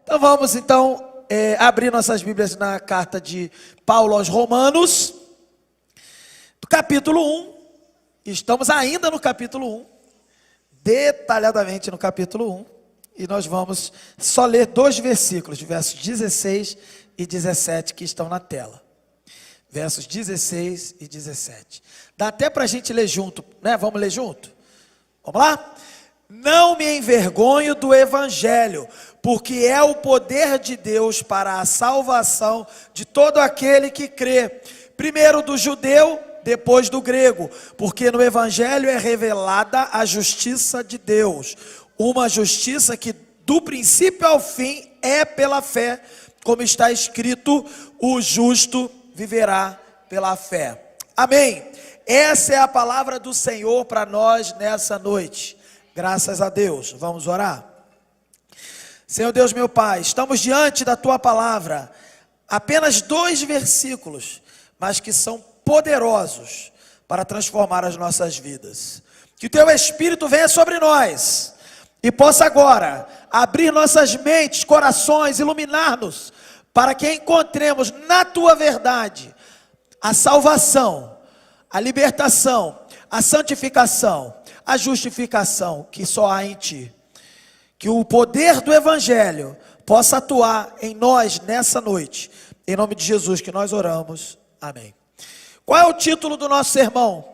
Então vamos abrir nossas Bíblias na carta de Paulo aos Romanos, do capítulo 1, estamos ainda no capítulo 1, detalhadamente no capítulo 1, e nós vamos só ler dois versículos, versos 16 e 17, que estão na tela. Versos 16 e 17. Dá até para a gente ler junto, né? Vamos ler junto? Vamos lá? Não me envergonho do Evangelho, porque é o poder de Deus para a salvação de todo aquele que crê, primeiro do judeu, depois do grego, porque no Evangelho é revelada a justiça de Deus, uma justiça que do princípio ao fim é pela fé, como está escrito, o justo viverá pela fé. Amém. Essa é a palavra do Senhor para nós nessa noite. Graças a Deus. Vamos orar? Senhor Deus, meu Pai, estamos diante da Tua palavra, apenas 2 versículos, mas que são poderosos para transformar as nossas vidas. Que o Teu Espírito venha sobre nós e possa agora abrir nossas mentes, corações, iluminar-nos, para que encontremos na Tua verdade a salvação, a libertação, a santificação, a justificação que só há em Ti. Que o poder do Evangelho possa atuar em nós nessa noite. Em nome de Jesus que nós oramos. Amém. Qual é o título do nosso sermão?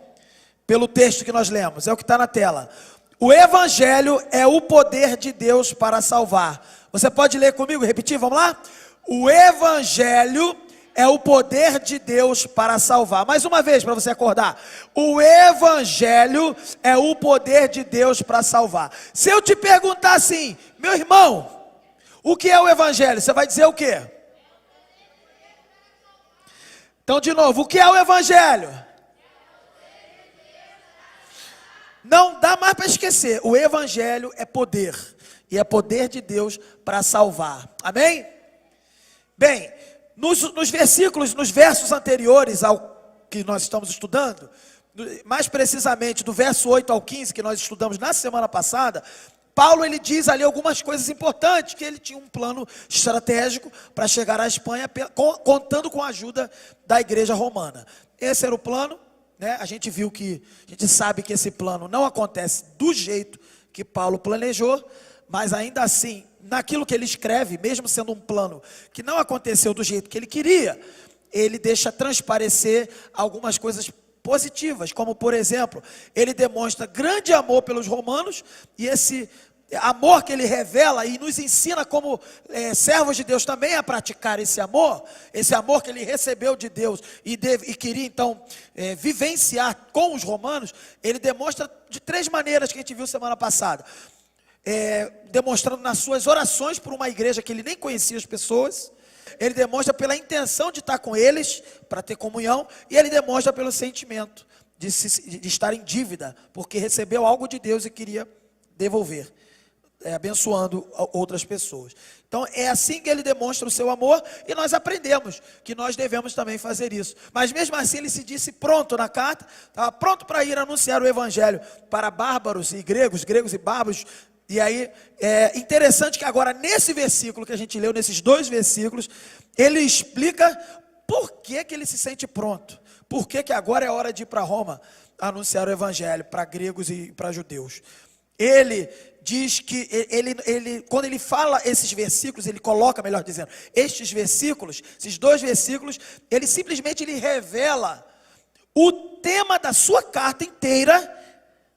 Pelo texto que nós lemos, é o que está na tela. O Evangelho é o poder de Deus para salvar. Você pode ler comigo, repetir, vamos lá? O Evangelho é o poder de Deus para salvar. Mais uma vez para você acordar. O Evangelho é o poder de Deus para salvar. Se eu te perguntar assim, meu irmão, o que é o Evangelho? Você vai dizer o quê? Então de novo, o que é o Evangelho? Não dá mais para esquecer. O Evangelho é poder. E é poder de Deus para salvar. Amém? Bem, nos versos anteriores ao que nós estamos estudando, mais precisamente do verso 8 ao 15, que nós estudamos na semana passada, Paulo ele diz ali algumas coisas importantes, que ele tinha um plano estratégico para chegar à Espanha, contando com a ajuda da igreja romana. Esse era o plano, né? A gente sabe que esse plano não acontece do jeito que Paulo planejou, mas ainda assim, naquilo que ele escreve, mesmo sendo um plano que não aconteceu do jeito que ele queria, ele deixa transparecer algumas coisas positivas, como por exemplo, ele demonstra grande amor pelos romanos, e esse amor que ele revela e nos ensina como servos de Deus também a praticar esse amor que ele recebeu de Deus e queria então vivenciar com os romanos, ele demonstra de 3 maneiras que a gente viu semana passada. Demonstrando nas suas orações por uma igreja que ele nem conhecia as pessoas, ele demonstra pela intenção de estar com eles, para ter comunhão, e ele demonstra pelo sentimento de estar em dívida, porque recebeu algo de Deus e queria devolver, abençoando outras pessoas. Então é assim que ele demonstra o seu amor, e nós aprendemos que nós devemos também fazer isso. Mas mesmo assim ele se disse pronto na carta, estava pronto para ir anunciar o Evangelho para bárbaros e gregos e bárbaros. E aí, é interessante que agora nesse versículo que a gente leu, nesses 2 versículos, ele explica por que ele se sente pronto. Por que agora é hora de ir para Roma anunciar o Evangelho para gregos e para judeus. Ele diz que, quando ele fala esses versículos, ele coloca, melhor dizendo, estes versículos, esses 2 versículos, ele simplesmente revela o tema da sua carta inteira.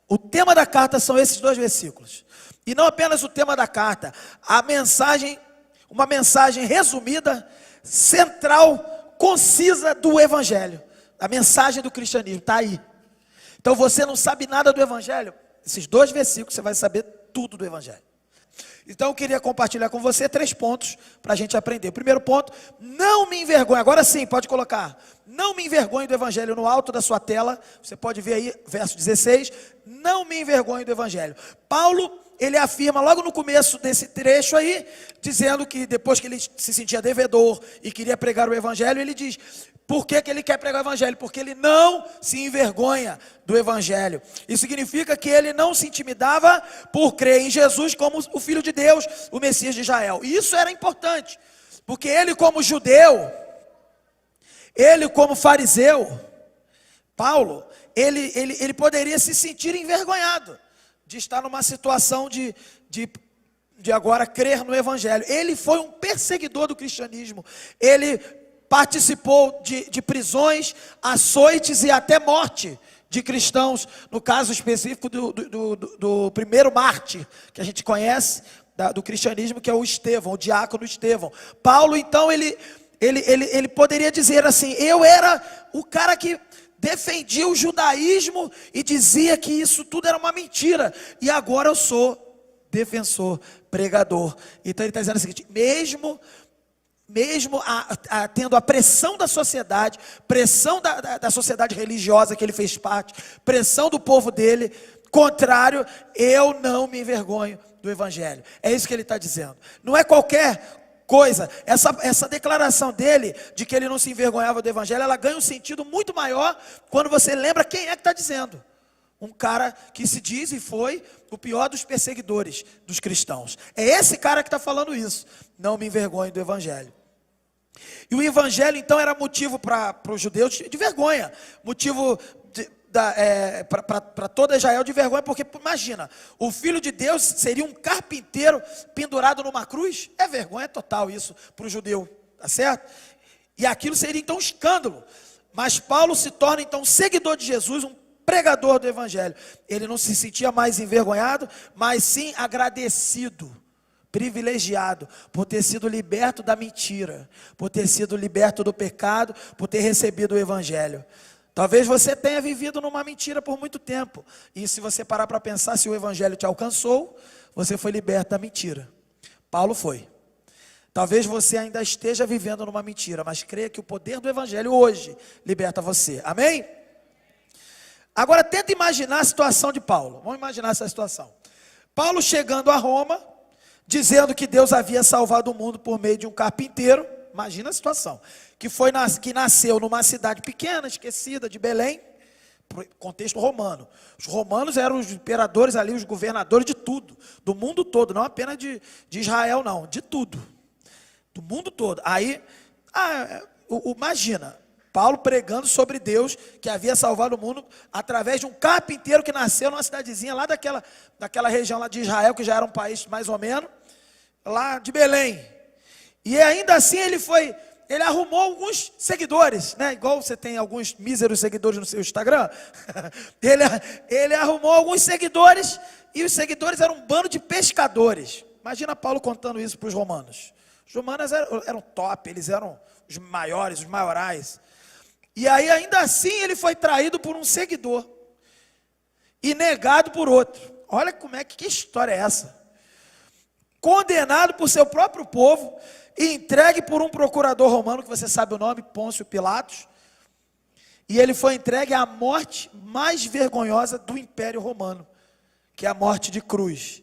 O tema da carta são esses 2 versículos. E não apenas o tema da carta, uma mensagem resumida, central, concisa do Evangelho. A mensagem do cristianismo está aí. Então você não sabe nada do Evangelho, esses 2 versículos você vai saber tudo do Evangelho. Então eu queria compartilhar com você 3 pontos para a gente aprender. O primeiro ponto, não me envergonhe. Agora sim, pode colocar. Não me envergonhe do Evangelho no alto da sua tela. Você pode ver aí, verso 16. Não me envergonhe do Evangelho. Paulo, ele afirma logo no começo desse trecho aí, dizendo que depois que ele se sentia devedor e queria pregar o evangelho, ele diz: por que ele quer pregar o evangelho? Porque ele não se envergonha do evangelho. Isso significa que ele não se intimidava por crer em Jesus como o Filho de Deus, o Messias de Israel. E isso era importante, porque ele como judeu, ele como fariseu, Paulo, ele poderia se sentir envergonhado de estar numa situação de agora crer no evangelho. Ele foi um perseguidor do cristianismo, ele participou de prisões, açoites e até morte de cristãos, no caso específico do primeiro mártir que a gente conhece do cristianismo, que é o Estevão, o diácono Estevão. Paulo, então, ele poderia dizer assim: eu era o cara que defendia o judaísmo e dizia que isso tudo era uma mentira, e agora eu sou defensor, pregador. Então ele está dizendo o seguinte: mesmo tendo a pressão da sociedade, pressão da sociedade religiosa que ele fez parte, pressão do povo dele, contrário, eu não me envergonho do evangelho. É isso que ele está dizendo. Não é qualquer coisa. Essa declaração dele, de que ele não se envergonhava do evangelho, ela ganha um sentido muito maior quando você lembra quem é que está dizendo. Um cara que se diz e foi o pior dos perseguidores dos cristãos. É esse cara que está falando isso. Não me envergonho do evangelho. E o evangelho então era motivo para os judeus de vergonha, motivo para toda Israel de vergonha, porque imagina, o Filho de Deus seria um carpinteiro pendurado numa cruz. É vergonha total isso para o judeu, tá certo? E aquilo seria então um escândalo. Mas Paulo se torna então seguidor de Jesus, um pregador do evangelho. Ele não se sentia mais envergonhado, mas sim agradecido, privilegiado por ter sido liberto da mentira, por ter sido liberto do pecado, por ter recebido o evangelho. Talvez você tenha vivido numa mentira por muito tempo, e se você parar para pensar, se o evangelho te alcançou, você foi liberto da mentira. Paulo foi. Talvez você ainda esteja vivendo numa mentira, mas creia que o poder do evangelho hoje liberta você. Amém? Agora tenta imaginar a situação de Paulo. Vamos imaginar essa situação. Paulo chegando a Roma, dizendo que Deus havia salvado o mundo por meio de um carpinteiro. Imagina a situação. Que nasceu numa cidade pequena, esquecida, de Belém, contexto romano. Os romanos eram os imperadores ali, os governadores de tudo, do mundo todo, não apenas de Israel não, de tudo, do mundo todo. Aí, imagina, Paulo pregando sobre Deus, que havia salvado o mundo, através de um carpinteiro que nasceu numa cidadezinha lá daquela região lá de Israel, que já era um país mais ou menos, lá de Belém. E ainda assim ele arrumou alguns seguidores, né? Igual você tem alguns míseros seguidores no seu Instagram. Ele arrumou alguns seguidores, e os seguidores eram um bando de pescadores. Imagina Paulo contando isso para os romanos. Os romanos eram top, eles eram os maiores, os maiorais. E aí ainda assim ele foi traído por um seguidor e negado por outro. Olha que história é essa. Condenado por seu próprio povo e entregue por um procurador romano, que você sabe o nome, Pôncio Pilatos. E ele foi entregue à morte mais vergonhosa do Império Romano, que é a morte de cruz.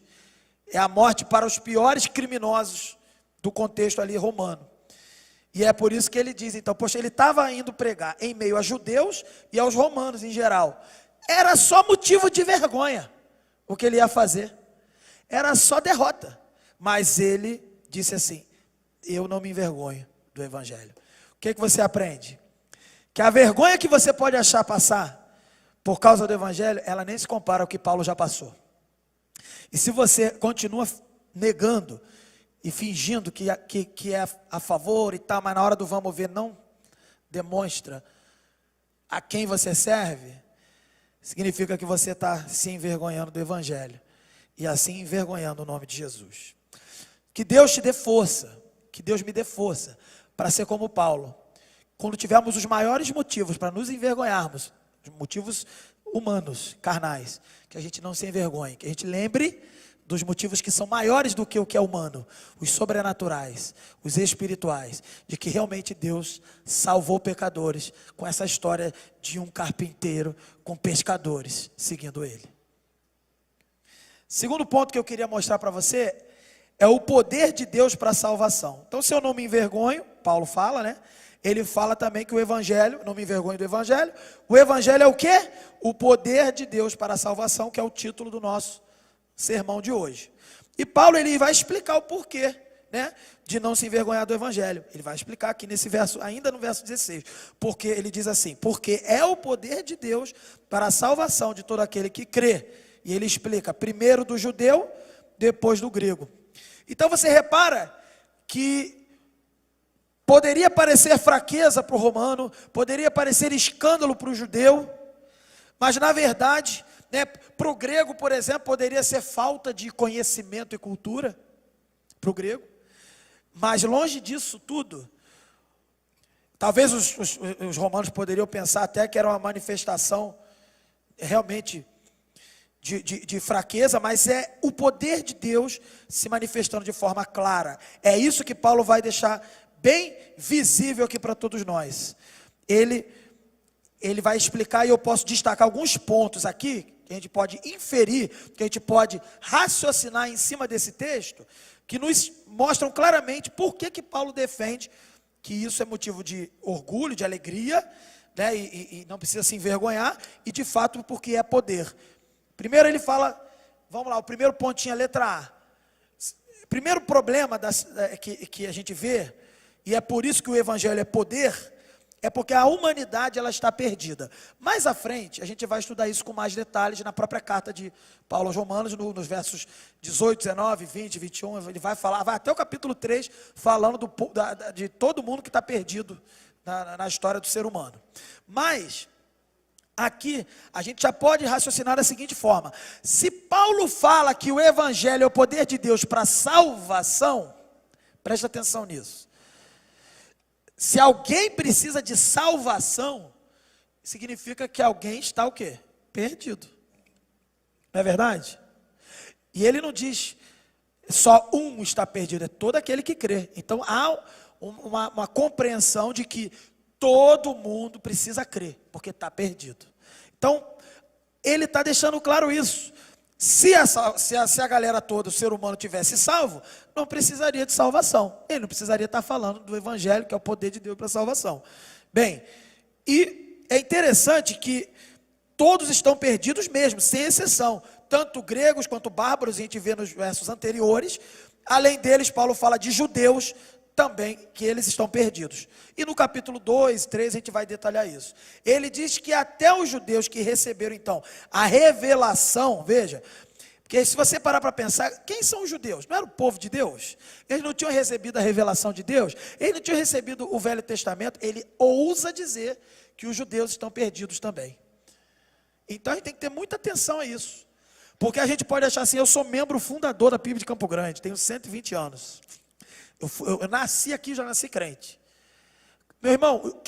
É a morte para os piores criminosos do contexto ali romano. E é por isso que ele diz, então, poxa, ele estava indo pregar em meio a judeus e aos romanos em geral. Era só motivo de vergonha o que ele ia fazer. Era só derrota. Mas ele disse assim: eu não me envergonho do evangelho. O que você aprende? Que a vergonha que você pode achar passar por causa do evangelho, ela nem se compara ao que Paulo já passou. E se você continua negando e fingindo que é a favor e tal, mas na hora do vamos ver não demonstra a quem você serve, significa que você está se envergonhando do evangelho e assim envergonhando o nome de Jesus. Que Deus te dê força, que Deus me dê força para ser como Paulo. Quando tivermos os maiores motivos para nos envergonharmos, motivos humanos, carnais, que a gente não se envergonhe, que a gente lembre dos motivos que são maiores do que o que é humano, os sobrenaturais, os espirituais, de que realmente Deus salvou pecadores com essa história de um carpinteiro com pescadores seguindo ele. Segundo ponto que eu queria mostrar para você é o poder de Deus para a salvação. Então, se eu não me envergonho, Paulo fala, né? Ele fala também que o evangelho, não me envergonho do evangelho. O evangelho é o quê? O poder de Deus para a salvação, que é o título do nosso sermão de hoje. E Paulo, ele vai explicar o porquê, né, de não se envergonhar do evangelho. Ele vai explicar aqui nesse verso, ainda no verso 16. Porque ele diz assim: porque é o poder de Deus para a salvação de todo aquele que crê. E ele explica, primeiro do judeu, depois do grego. Então você repara que poderia parecer fraqueza para o romano, poderia parecer escândalo para o judeu, mas na verdade, né, para o grego, por exemplo, poderia ser falta de conhecimento e cultura, para o grego. Mas longe disso tudo, talvez os romanos poderiam pensar até que era uma manifestação realmente de fraqueza, mas é o poder de Deus se manifestando de forma clara. É isso que Paulo vai deixar bem visível aqui para todos nós. Ele vai explicar, e eu posso destacar alguns pontos aqui, que a gente pode inferir, que a gente pode raciocinar em cima desse texto, que nos mostram claramente por que Paulo defende que isso é motivo de orgulho, de alegria, né, e não precisa se envergonhar, e de fato porque é poder. Primeiro ele fala, vamos lá, o primeiro pontinho é a letra A. Primeiro problema que a gente vê, e é por isso que o evangelho é poder, é porque a humanidade ela está perdida. Mais à frente, a gente vai estudar isso com mais detalhes na própria carta de Paulo aos Romanos, nos versos 18, 19, 20, 21, ele vai falar, vai até o capítulo 3, falando de todo mundo que está perdido na história do ser humano. Mas aqui, a gente já pode raciocinar da seguinte forma: se Paulo fala que o evangelho é o poder de Deus para a salvação, presta atenção nisso. Se alguém precisa de salvação, significa que alguém está o quê? Perdido. Não é verdade? E ele não diz só um está perdido, é todo aquele que crê. Então há uma compreensão de que todo mundo precisa crer, porque está perdido. Então, ele está deixando claro isso. Se a galera toda, o ser humano tivesse salvo, não precisaria de salvação. Ele não precisaria estar falando do evangelho, que é o poder de Deus para a salvação. Bem, e é interessante que todos estão perdidos mesmo, sem exceção. Tanto gregos quanto bárbaros, a gente vê nos versos anteriores. Além deles, Paulo fala de judeus também, que eles estão perdidos. E no capítulo 2, 3, a gente vai detalhar isso. Ele diz que até os judeus que receberam, então, a revelação, veja, porque se você parar para pensar, quem são os judeus? Não era o povo de Deus? Eles não tinham recebido a revelação de Deus? Eles não tinham recebido o Velho Testamento? Ele ousa dizer que os judeus estão perdidos também. Então a gente tem que ter muita atenção a isso. Porque a gente pode achar assim, eu sou membro fundador da PIB de Campo Grande, tenho 120 anos. Eu nasci aqui, já nasci crente. Meu irmão,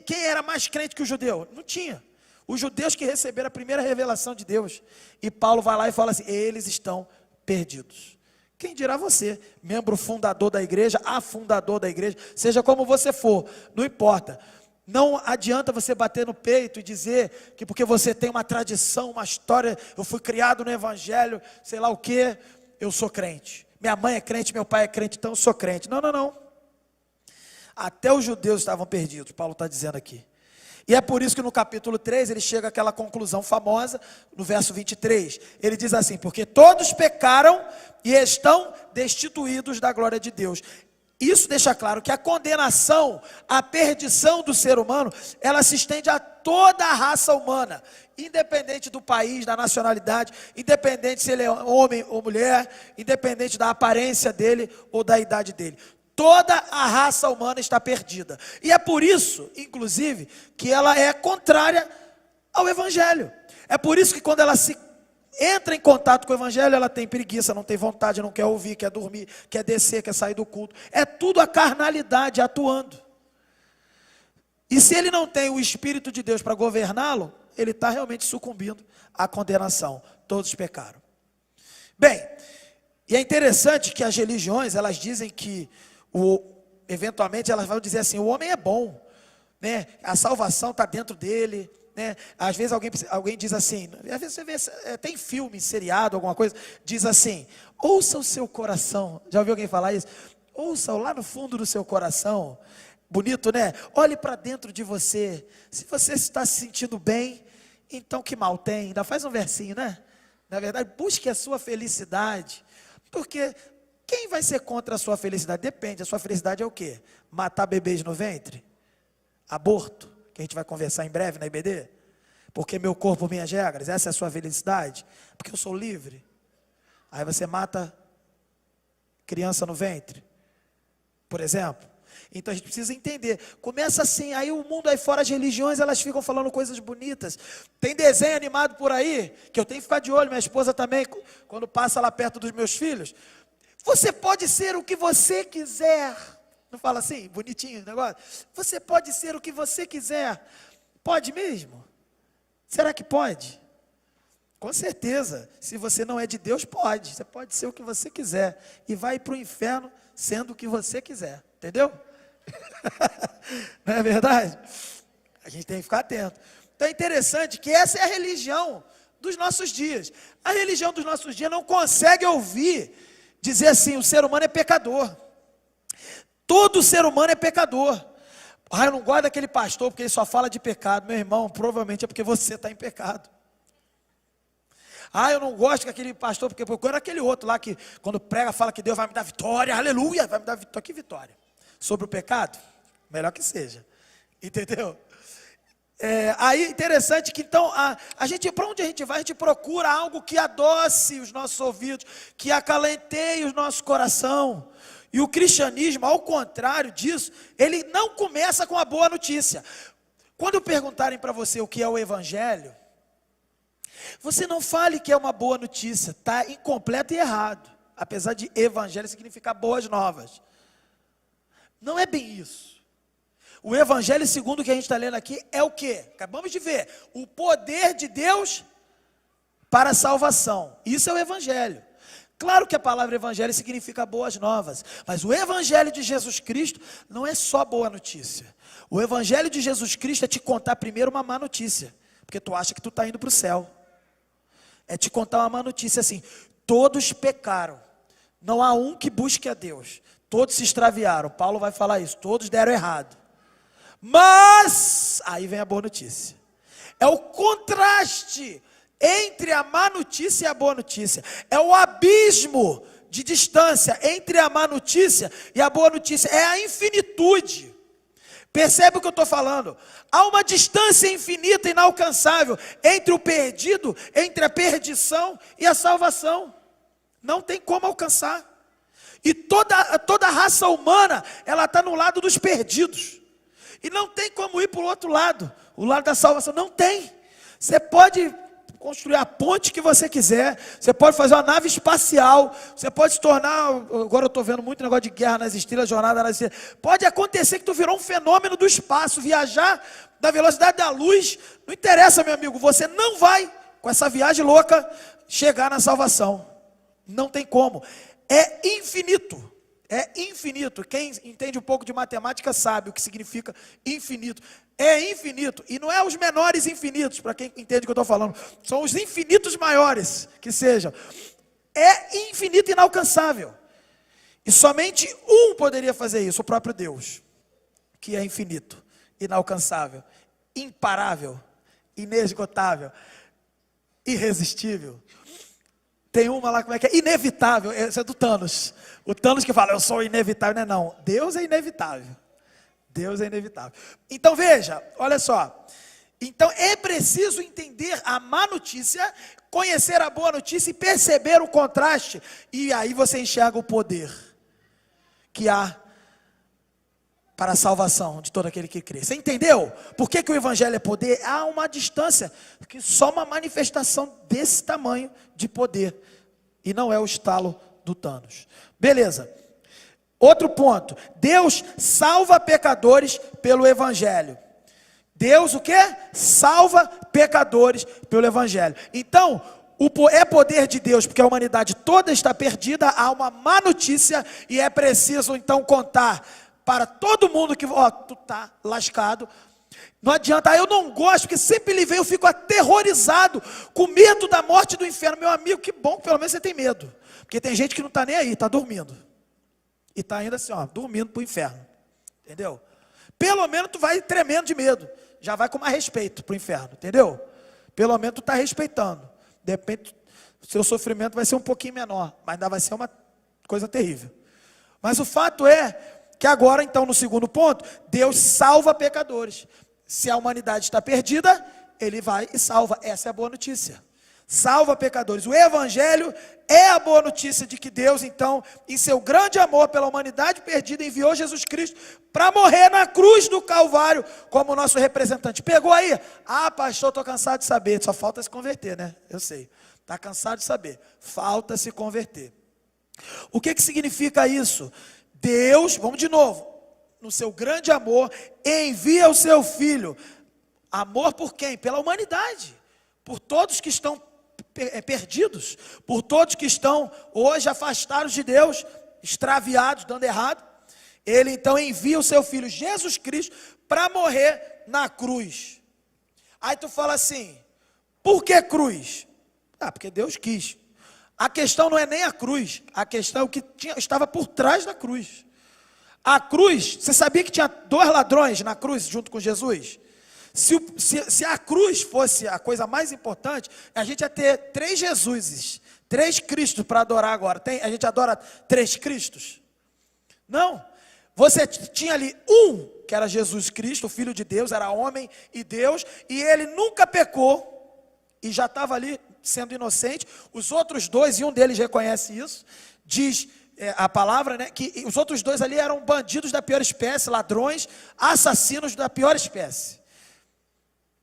quem era mais crente que o judeu? Não tinha. Os judeus que receberam a primeira revelação de Deus. E Paulo vai lá e fala assim, eles estão perdidos. Quem dirá você, membro fundador da igreja, afundador da igreja, seja como você for, não importa. Não adianta você bater no peito e dizer que porque você tem uma tradição, uma história, eu fui criado no evangelho, sei lá o que, eu sou crente. Minha mãe é crente, meu pai é crente, então eu sou crente. Não, não, não. Até os judeus estavam perdidos, Paulo está dizendo aqui. E é por isso que no capítulo 3 ele chega àquela conclusão famosa, no verso 23. Ele diz assim, porque todos pecaram e estão destituídos da glória de Deus. Isso deixa claro que a condenação, a perdição do ser humano, ela se estende a toda a raça humana, independente do país, da nacionalidade, independente se ele é homem ou mulher, independente da aparência dele ou da idade dele. Toda a raça humana está perdida. E é por isso, inclusive, que ela é contrária ao evangelho. É por isso que quando ela se entra em contato com o evangelho, ela tem preguiça, não tem vontade, não quer ouvir, quer dormir, quer descer, quer sair do culto. É tudo a carnalidade atuando. E se ele não tem o Espírito de Deus para governá-lo, ele está realmente sucumbindo à condenação. Todos pecaram. Bem, e é interessante que as religiões, elas dizem que, eventualmente elas vão dizer assim, o homem é bom, né? A salvação está dentro dele, né? Às vezes alguém diz assim, às vezes você vê, tem filme, seriado, alguma coisa, diz assim, ouça o seu coração. Já ouviu alguém falar isso? Ouça lá no fundo do seu coração. Bonito, né? Olhe para dentro de você. Se você está se sentindo bem, então que mal tem? Ainda faz um versinho, né? Na verdade, busque a sua felicidade. Porque quem vai ser contra a sua felicidade? Depende. A sua felicidade é o quê? Matar bebês no ventre? Aborto? Que a gente vai conversar em breve na IBD? Porque meu corpo, minhas regras. Essa é a sua felicidade? Porque eu sou livre. Aí você mata criança no ventre, por exemplo. Então a gente precisa entender, começa assim, aí o mundo aí fora, as religiões, elas ficam falando coisas bonitas, tem desenho animado por aí, que eu tenho que ficar de olho, minha esposa também, quando passa lá perto dos meus filhos, você pode ser o que você quiser, não fala assim, bonitinho o negócio, você pode ser o que você quiser, pode mesmo? Será que pode? Com certeza, se você não é de Deus, pode, você pode ser o que você quiser, e vai para o inferno sendo o que você quiser, entendeu? Não é verdade? A gente tem que ficar atento. Então é interessante que essa é a religião dos nossos dias. A religião dos nossos dias não consegue ouvir dizer assim, o ser humano é pecador. Todo ser humano é pecador. Eu não gosto daquele pastor porque ele só fala de pecado. Meu irmão, provavelmente é porque você está em pecado. Eu não gosto daquele pastor porque procura aquele outro lá que quando prega fala que Deus vai me dar vitória, aleluia, vai me dar vitória. Que vitória? Sobre o pecado? Melhor que seja, entendeu? Aí interessante que então, a gente, para onde a gente vai, a gente procura algo que adoce os nossos ouvidos, que acalenteie o nosso coração, e o cristianismo, ao contrário disso, ele não começa com a boa notícia. Quando perguntarem para você o que é o evangelho, você não fale que é uma boa notícia, está incompleto e errado, apesar de evangelho significar boas novas. Não é bem isso. O evangelho, segundo o que a gente está lendo aqui, é o quê? Acabamos de ver, o poder de Deus para a salvação. Isso é o evangelho. Claro que a palavra evangelho significa boas novas, mas o evangelho de Jesus Cristo não é só boa notícia. O evangelho de Jesus Cristo é te contar primeiro uma má notícia, porque tu acha que tu está indo para o céu. É te contar uma má notícia assim, todos pecaram, não há um que busque a Deus. Todos se extraviaram, Paulo vai falar isso, todos deram errado. Mas, aí vem a boa notícia. É o contraste entre a má notícia e a boa notícia. É o abismo de distância entre a má notícia e a boa notícia. É a infinitude. Percebe o que eu estou falando? Há uma distância infinita, inalcançável, entre o perdido, entre a perdição e a salvação. Não tem como alcançar. E toda a raça humana, ela está no lado dos perdidos. E não tem como ir para o outro lado, o lado da salvação, não tem. Você pode construir a ponte que você quiser, você pode fazer uma nave espacial, você pode se tornar, agora eu estou vendo muito negócio de guerra nas estrelas, jornada nas estrelas, pode acontecer que tu virou um fenômeno do espaço, viajar da velocidade da luz, não interessa, meu amigo, você não vai, com essa viagem louca, chegar na salvação, não tem como. É infinito. É infinito. Quem entende um pouco de matemática sabe o que significa infinito. É infinito. E não é os menores infinitos, para quem entende o que eu estou falando. São os infinitos maiores que sejam. É infinito e inalcançável. E somente um poderia fazer isso, o próprio Deus. Que é infinito, inalcançável, imparável, inesgotável, irresistível. Tem uma lá, como é que é? Inevitável, esse é do Thanos. O Thanos que fala, eu sou inevitável, não é não. Deus é inevitável. Deus é inevitável. Então veja, olha só. Então é preciso entender a má notícia, conhecer a boa notícia e perceber o contraste. E aí você enxerga o poder que há para a salvação de todo aquele que crê. Você entendeu? Por que o evangelho é poder? Há uma distância, que só uma manifestação desse tamanho de poder. E não é o estalo do Thanos. Beleza. Outro ponto. Deus salva pecadores pelo evangelho. Deus o quê? Salva pecadores pelo evangelho. Então, é poder de Deus, porque a humanidade toda está perdida, há uma má notícia e é preciso então contar para todo mundo que, tu está lascado, Não adianta, eu não gosto, porque sempre ele vem, eu fico aterrorizado, com medo da morte e do inferno. Meu amigo, que bom que pelo menos você tem medo. Porque tem gente que não está nem aí, está dormindo. E está ainda assim, dormindo para o inferno. Entendeu? Pelo menos tu vai tremendo de medo. Já vai com mais respeito para o inferno, entendeu? Pelo menos tu está respeitando. De repente, o seu sofrimento vai ser um pouquinho menor, mas ainda vai ser uma coisa terrível. Mas o fato é que agora, então, no segundo ponto, Deus salva pecadores. Se a humanidade está perdida, Ele vai e salva. Essa é a boa notícia. Salva pecadores. O Evangelho é a boa notícia de que Deus, então, em seu grande amor pela humanidade perdida, enviou Jesus Cristo para morrer na cruz do Calvário como nosso representante. Pegou aí? Ah, pastor, estou cansado de saber. Só falta se converter, né? Eu sei. Está cansado de saber. Falta se converter. O que significa isso? Deus, vamos de novo, no seu grande amor, envia o seu Filho. Amor por quem? Pela humanidade. Por todos que estão perdidos. Por todos que estão hoje afastados de Deus, extraviados, dando errado. Ele então envia o seu Filho, Jesus Cristo, para morrer na cruz. Aí tu fala assim, por que cruz? Porque Deus quis. A questão não é nem a cruz, a questão é o que estava por trás da cruz. A cruz, você sabia que tinha 2 ladrões na cruz junto com Jesus? Se a cruz fosse a coisa mais importante, a gente ia ter 3 Jesuses, 3 Cristos para adorar agora. A gente adora 3 Cristos? Não. Você tinha ali um, que era Jesus Cristo, o Filho de Deus, era homem e Deus, e ele nunca pecou, e já estava ali sendo inocente. Os outros 2, e um deles reconhece isso, diz a palavra, né, que os outros 2 ali eram bandidos da pior espécie, ladrões, assassinos da pior espécie.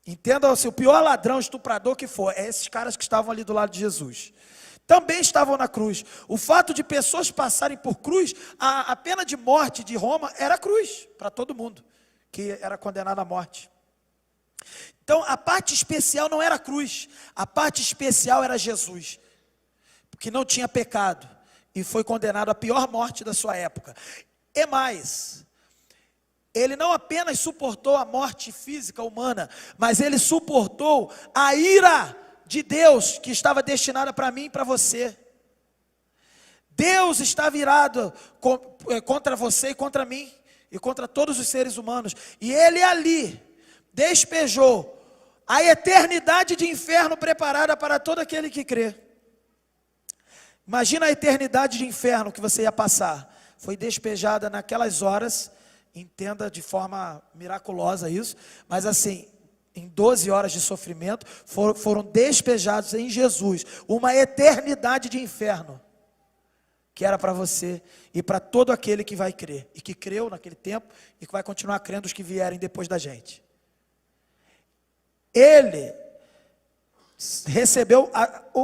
Entenda, se o pior ladrão, estuprador que for, é esses caras que estavam ali do lado de Jesus. Também estavam na cruz. O fato de pessoas passarem por cruz, a pena de morte de Roma era cruz, para todo mundo, que era condenado à morte. Então, a parte especial não era a cruz, a parte especial era Jesus, porque não tinha pecado, e foi condenado à pior morte da sua época. E mais, ele não apenas suportou a morte física humana, mas ele suportou a ira de Deus, que estava destinada para mim e para você. Deus estava irado contra você e contra mim, e contra todos os seres humanos, e ele ali despejou a eternidade de inferno preparada para todo aquele que crê. Imagina a eternidade de inferno que você ia passar. Foi despejada naquelas horas, entenda de forma miraculosa isso, mas assim, em 12 horas de sofrimento, foram despejados em Jesus, uma eternidade de inferno, que era para você e para todo aquele que vai crer, e que creu naquele tempo, e que vai continuar crendo os que vierem depois da gente. Ele recebeu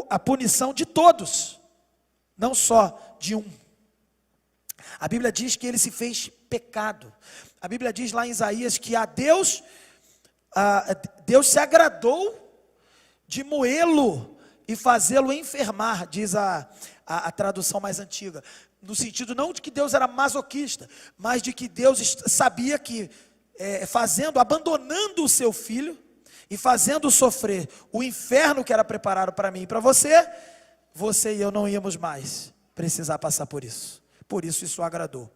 a punição de todos, não só de um. A Bíblia diz que ele se fez pecado. A Bíblia diz lá em Isaías que Deus se agradou de moê-lo e fazê-lo enfermar, diz a tradução mais antiga. No sentido não de que Deus era masoquista, mas de que Deus sabia que abandonando o seu filho, e fazendo sofrer o inferno que era preparado para mim e para você, você e eu não íamos mais precisar passar por isso. Por isso, isso agradou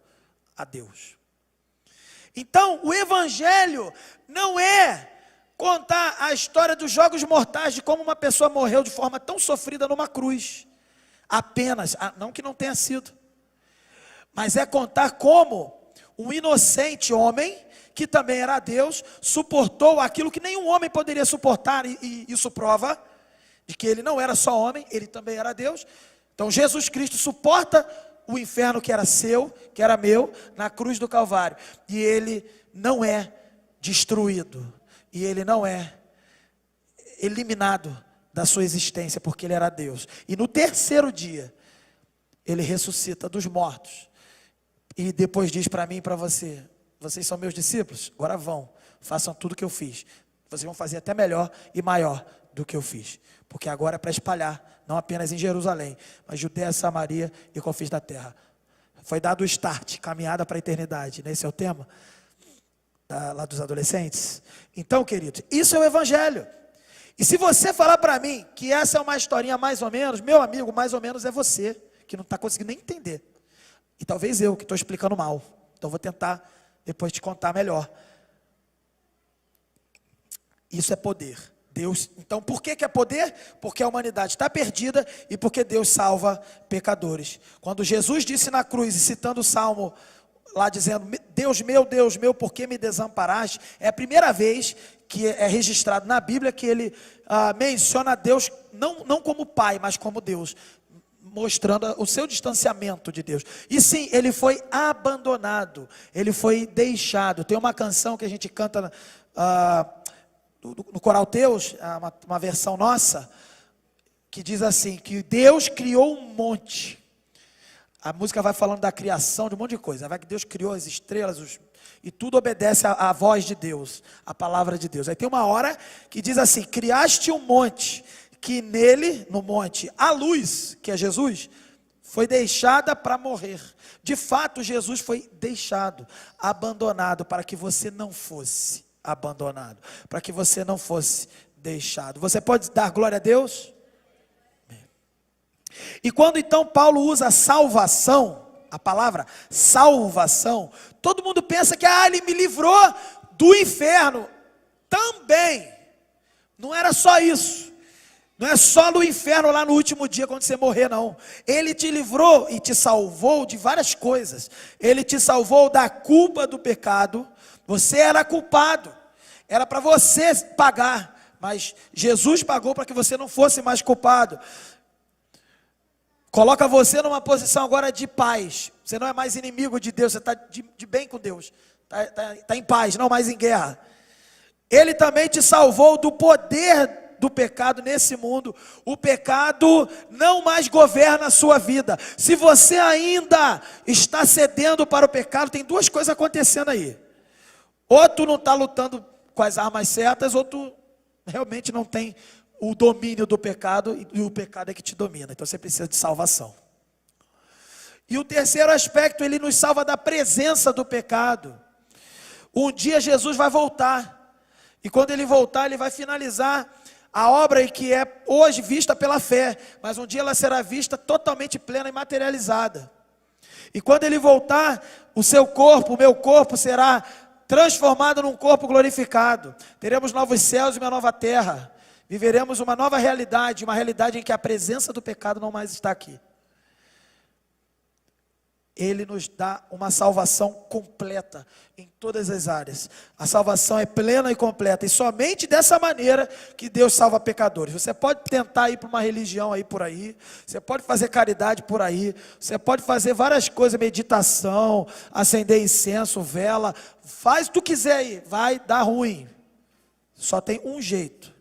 a Deus. Então, o Evangelho não é contar a história dos jogos mortais, de como uma pessoa morreu de forma tão sofrida numa cruz. Apenas, não que não tenha sido, mas é contar como um inocente homem, que também era Deus, suportou aquilo que nenhum homem poderia suportar, e isso prova de que ele não era só homem, ele também era Deus. Então Jesus Cristo suporta o inferno que era seu, que era meu, na cruz do Calvário, e ele não é destruído, e ele não é eliminado da sua existência, porque ele era Deus. E no terceiro dia, ele ressuscita dos mortos, e depois diz para mim e para você: vocês são meus discípulos? Agora vão, façam tudo o que eu fiz. Vocês vão fazer até melhor e maior do que eu fiz. Porque agora é para espalhar, não apenas em Jerusalém, mas Judeia, Samaria e confins da terra. Foi dado o start, caminhada para a eternidade. Esse é o tema lá dos adolescentes. Então, querido, isso é o evangelho. E se você falar para mim que essa é uma historinha mais ou menos, meu amigo, mais ou menos é você, que não está conseguindo nem entender. E talvez eu, que estou explicando mal. Então, vou tentar depois te contar melhor. Isso é poder. Deus, então, por que é poder? Porque a humanidade está perdida e porque Deus salva pecadores. Quando Jesus disse na cruz, e citando o Salmo, lá dizendo, Deus meu, por que me desamparaste? É a primeira vez que é registrado na Bíblia que ele menciona Deus, não como pai, mas como Deus, mostrando o seu distanciamento de Deus. E sim, ele foi abandonado, ele foi deixado. Tem uma canção que a gente canta no Coral Teus, uma versão nossa, que diz assim, que Deus criou um monte. A música vai falando da criação, de um monte de coisa. Vai que Deus criou as estrelas, e tudo obedece à voz de Deus, à palavra de Deus. Aí tem uma hora que diz assim, criaste um monte, que nele, no monte, a luz, que é Jesus, foi deixada para morrer. De fato, Jesus foi deixado, abandonado, para que você não fosse abandonado, para que você não fosse deixado. Você pode dar glória a Deus? E quando então Paulo usa salvação, a palavra salvação, todo mundo pensa que ele me livrou do inferno. Também, não era só isso. Não é só no inferno lá no último dia quando você morrer, não. Ele te livrou e te salvou de várias coisas. Ele te salvou da culpa do pecado. Você era culpado, era para você pagar, mas Jesus pagou para que você não fosse mais culpado. Coloca você numa posição agora de paz. Você não é mais inimigo de Deus, você está de bem com Deus, está em paz, não mais em guerra. Ele também te salvou do poder do pecado nesse mundo. O pecado não mais governa a sua vida. Se você ainda está cedendo para o pecado, tem duas coisas acontecendo aí. Ou tu não está lutando com as armas certas, ou tu realmente não tem o domínio do pecado, e o pecado é que te domina. Então você precisa de salvação. E o terceiro aspecto, ele nos salva da presença do pecado. Um dia Jesus vai voltar, e quando ele voltar, ele vai finalizar a obra que é hoje vista pela fé, mas um dia ela será vista totalmente plena e materializada. E quando ele voltar, o seu corpo, o meu corpo será transformado num corpo glorificado. Teremos novos céus e uma nova terra. Viveremos uma nova realidade, uma realidade em que a presença do pecado não mais está aqui. Ele nos dá uma salvação completa em todas as áreas. A salvação é plena e completa. E somente dessa maneira que Deus salva pecadores. Você pode tentar ir para uma religião aí por aí. Você pode fazer caridade por aí. Você pode fazer várias coisas, meditação, acender incenso, vela. Faz o que tu quiser aí. Vai dar ruim. Só tem um jeito.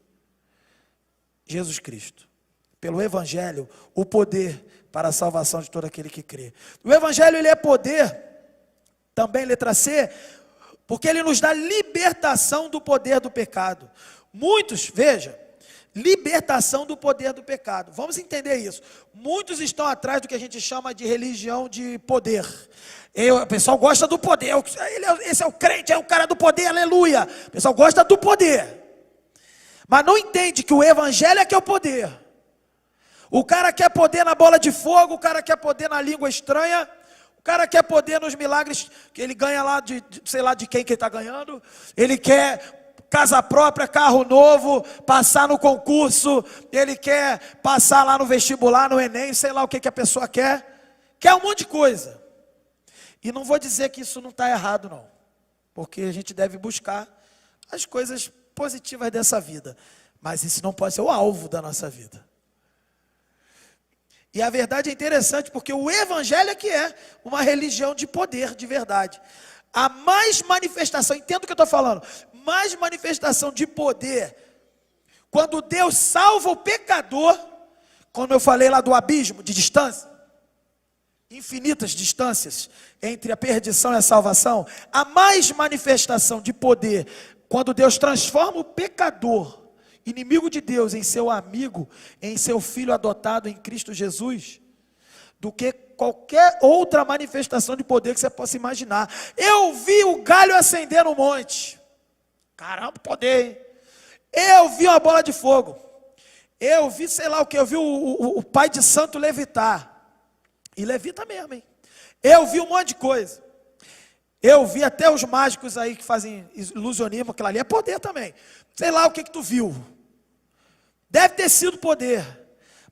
Jesus Cristo. Pelo Evangelho, o poder para a salvação de todo aquele que crê. O Evangelho, ele é poder, também letra C, porque ele nos dá libertação do poder do pecado. Muitos, veja, libertação do poder do pecado. Vamos entender isso. Muitos estão atrás do que a gente chama de religião de poder. O pessoal gosta do poder. Esse é o crente, é o cara do poder, aleluia. O pessoal gosta do poder. Mas não entende que o Evangelho é que é o poder. O cara quer poder na bola de fogo, o cara quer poder na língua estranha, o cara quer poder nos milagres que ele ganha lá sei lá de quem que ele está ganhando. Ele quer casa própria, carro novo, passar no concurso, ele quer passar lá no vestibular, no Enem, sei lá o que a pessoa quer. Quer um monte de coisa. E não vou dizer que isso não está errado não, porque a gente deve buscar as coisas positivas dessa vida, mas isso não pode ser o alvo da nossa vida. E a verdade é interessante, porque o Evangelho é que é uma religião de poder, de verdade. A mais manifestação, entenda o que eu estou falando, mais manifestação de poder, quando Deus salva o pecador, como eu falei lá do abismo, de distância, infinitas distâncias entre a perdição e a salvação, a mais manifestação de poder, quando Deus transforma o pecador, inimigo de Deus, em seu amigo, em seu filho adotado em Cristo Jesus. do que qualquer outra manifestação de poder que você possa imaginar. Eu vi o galho acender no monte. Caramba, poder, hein? Eu vi uma bola de fogo. Eu vi, sei lá o que, eu vi o pai de santo levitar. E levita mesmo, hein? Eu vi um monte de coisa. Eu vi até os mágicos aí que fazem ilusionismo, aquilo ali é poder também. Sei lá o que tu viu. Deve ter sido poder.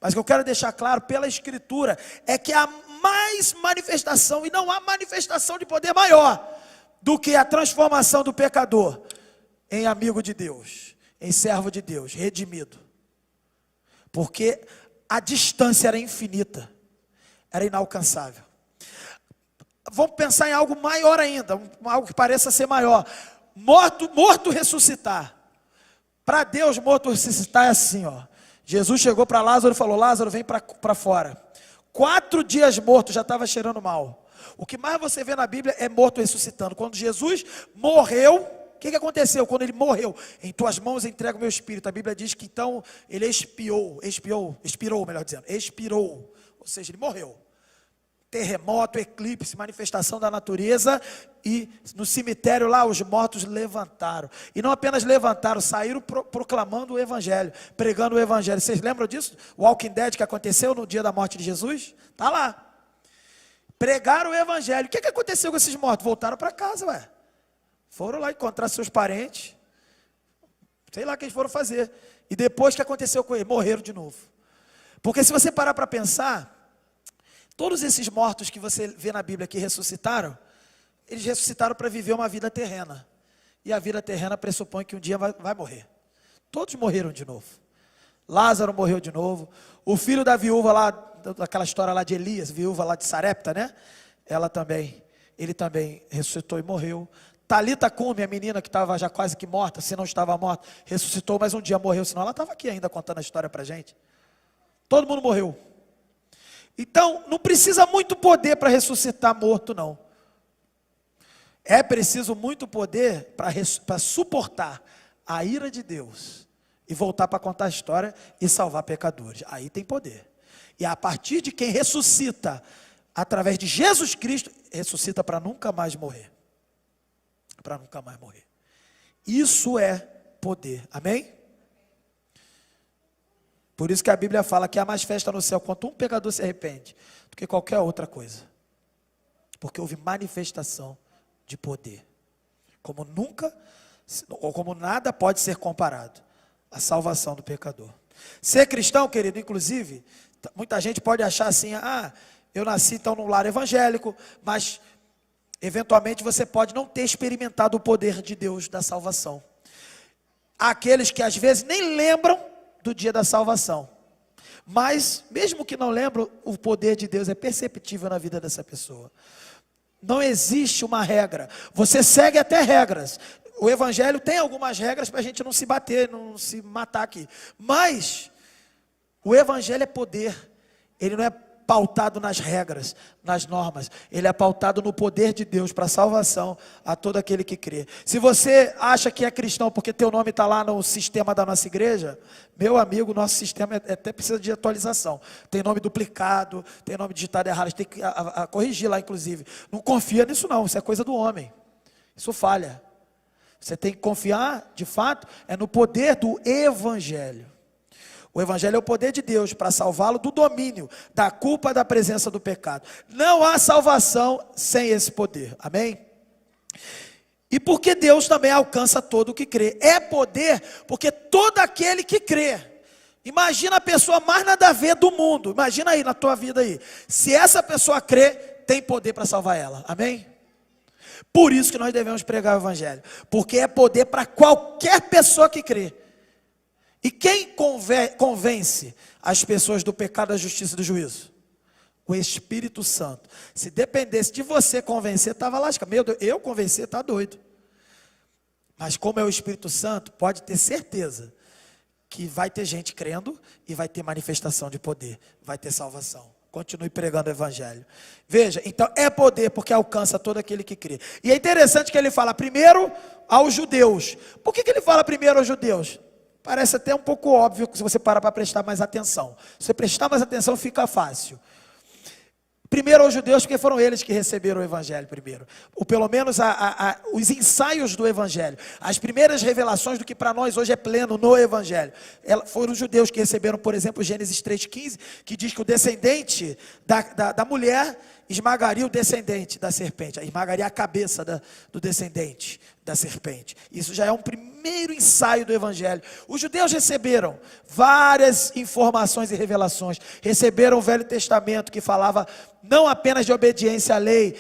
Mas o que eu quero deixar claro pela Escritura é que há mais manifestação, e não há manifestação de poder maior do que a transformação do pecador em amigo de Deus, em servo de Deus, redimido. Porque a distância era infinita, era inalcançável. Vamos pensar em algo maior ainda, algo que pareça ser maior. Morto ressuscitar. Para Deus, morto ressuscitar é assim, ó. Jesus chegou para Lázaro e falou: Lázaro, vem para fora. 4 dias morto, já estava cheirando mal. O que mais você vê na Bíblia é morto ressuscitando. Quando Jesus morreu, o que aconteceu? Quando ele morreu, em tuas mãos entrego o meu espírito. A Bíblia diz que então ele expirou, ou seja, ele morreu. Terremoto, eclipse, manifestação da natureza, e no cemitério lá os mortos levantaram. E não apenas levantaram, saíram proclamando o Evangelho, pregando o Evangelho. Vocês lembram disso? O Walking Dead que aconteceu no dia da morte de Jesus? Está lá. Pregaram o Evangelho. O que aconteceu com esses mortos? Voltaram para casa, ué. Foram lá encontrar seus parentes. Sei lá o que eles foram fazer. E depois o que aconteceu com eles? Morreram de novo. Porque se você parar para pensar, todos esses mortos que você vê na Bíblia que ressuscitaram, eles ressuscitaram para viver uma vida terrena. E a vida terrena pressupõe que um dia vai morrer. Todos morreram de novo. Lázaro morreu de novo. O filho da viúva lá, daquela história lá de Elias, viúva lá de Sarepta, né? Ele também ressuscitou e morreu. Talita Cumi, a menina que estava já quase que morta, se não estava morta, ressuscitou, mas um dia morreu, senão ela estava aqui ainda contando a história para a gente. Todo mundo morreu. Então, não precisa muito poder para ressuscitar morto, não. É preciso muito poder para suportar a ira de Deus e voltar para contar a história e salvar pecadores. Aí tem poder. E a partir de quem ressuscita, através de Jesus Cristo, ressuscita para nunca mais morrer. Para nunca mais morrer. Isso é poder. Amém? Por isso que a Bíblia fala que há mais festa no céu quando um pecador se arrepende do que qualquer outra coisa. Porque houve manifestação de poder. Como nunca, ou como nada pode ser comparado à salvação do pecador. Ser cristão, querido, inclusive, muita gente pode achar assim: eu nasci então num lar evangélico, mas eventualmente você pode não ter experimentado o poder de Deus da salvação. Há aqueles que às vezes nem lembram do dia da salvação, mas mesmo que não lembram, o poder de Deus é perceptível na vida dessa pessoa. Não existe uma regra, você segue até regras. O Evangelho tem algumas regras para a gente não se bater, não se matar aqui, mas o Evangelho é poder. Ele não é pautado nas regras, nas normas. Ele é pautado no poder de Deus para a salvação a todo aquele que crê. Se você acha que é cristão porque teu nome está lá no sistema da nossa igreja, meu amigo, nosso sistema até precisa de atualização. Tem nome duplicado, tem nome digitado errado, a gente tem que corrigir lá, inclusive. Não confia nisso não, isso é coisa do homem. Isso falha. Você tem que confiar, de fato, no poder do Evangelho. O Evangelho é o poder de Deus para salvá-lo do domínio, da culpa, da presença do pecado. Não há salvação sem esse poder, amém? E porque Deus também alcança todo o que crê. É poder porque todo aquele que crê. Imagina a pessoa mais nada a ver do mundo, imagina aí na tua vida aí. Se essa pessoa crê, tem poder para salvar ela, amém? Por isso que nós devemos pregar o Evangelho, porque é poder para qualquer pessoa que crê. E quem convence as pessoas do pecado, da justiça e do juízo? O Espírito Santo. Se dependesse de você convencer, estava lascado. Meu Deus, eu convencer, está doido. Mas como é o Espírito Santo, pode ter certeza que vai ter gente crendo e vai ter manifestação de poder, vai ter salvação. Continue pregando o Evangelho. Veja, então é poder porque alcança todo aquele que crê. E é interessante que ele fala primeiro aos judeus. Por que ele fala primeiro aos judeus? Parece até um pouco óbvio se você parar para prestar mais atenção. Se você prestar mais atenção, fica fácil. Primeiro aos judeus, porque foram eles que receberam o evangelho primeiro. Ou pelo menos os ensaios do evangelho. As primeiras revelações do que para nós hoje é pleno no evangelho. Foram os judeus que receberam, por exemplo, Gênesis 3,15, que diz que o descendente da mulher esmagaria o descendente da serpente. Esmagaria a cabeça do descendente da serpente. Isso já é um primeiro ensaio do evangelho. Os judeus receberam várias informações e revelações. Receberam o Velho Testamento, que falava não apenas de obediência à lei,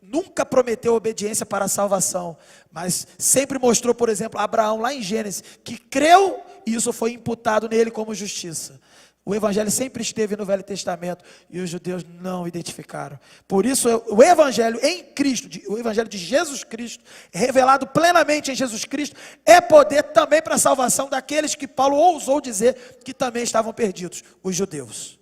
nunca prometeu obediência para a salvação, mas sempre mostrou, por exemplo, Abraão lá em Gênesis, que creu e isso foi imputado nele como justiça. O evangelho sempre esteve no Velho Testamento e os judeus não identificaram. Por isso o evangelho em Cristo, o evangelho de Jesus Cristo, revelado plenamente em Jesus Cristo, é poder também para a salvação daqueles que Paulo ousou dizer que também estavam perdidos, os judeus.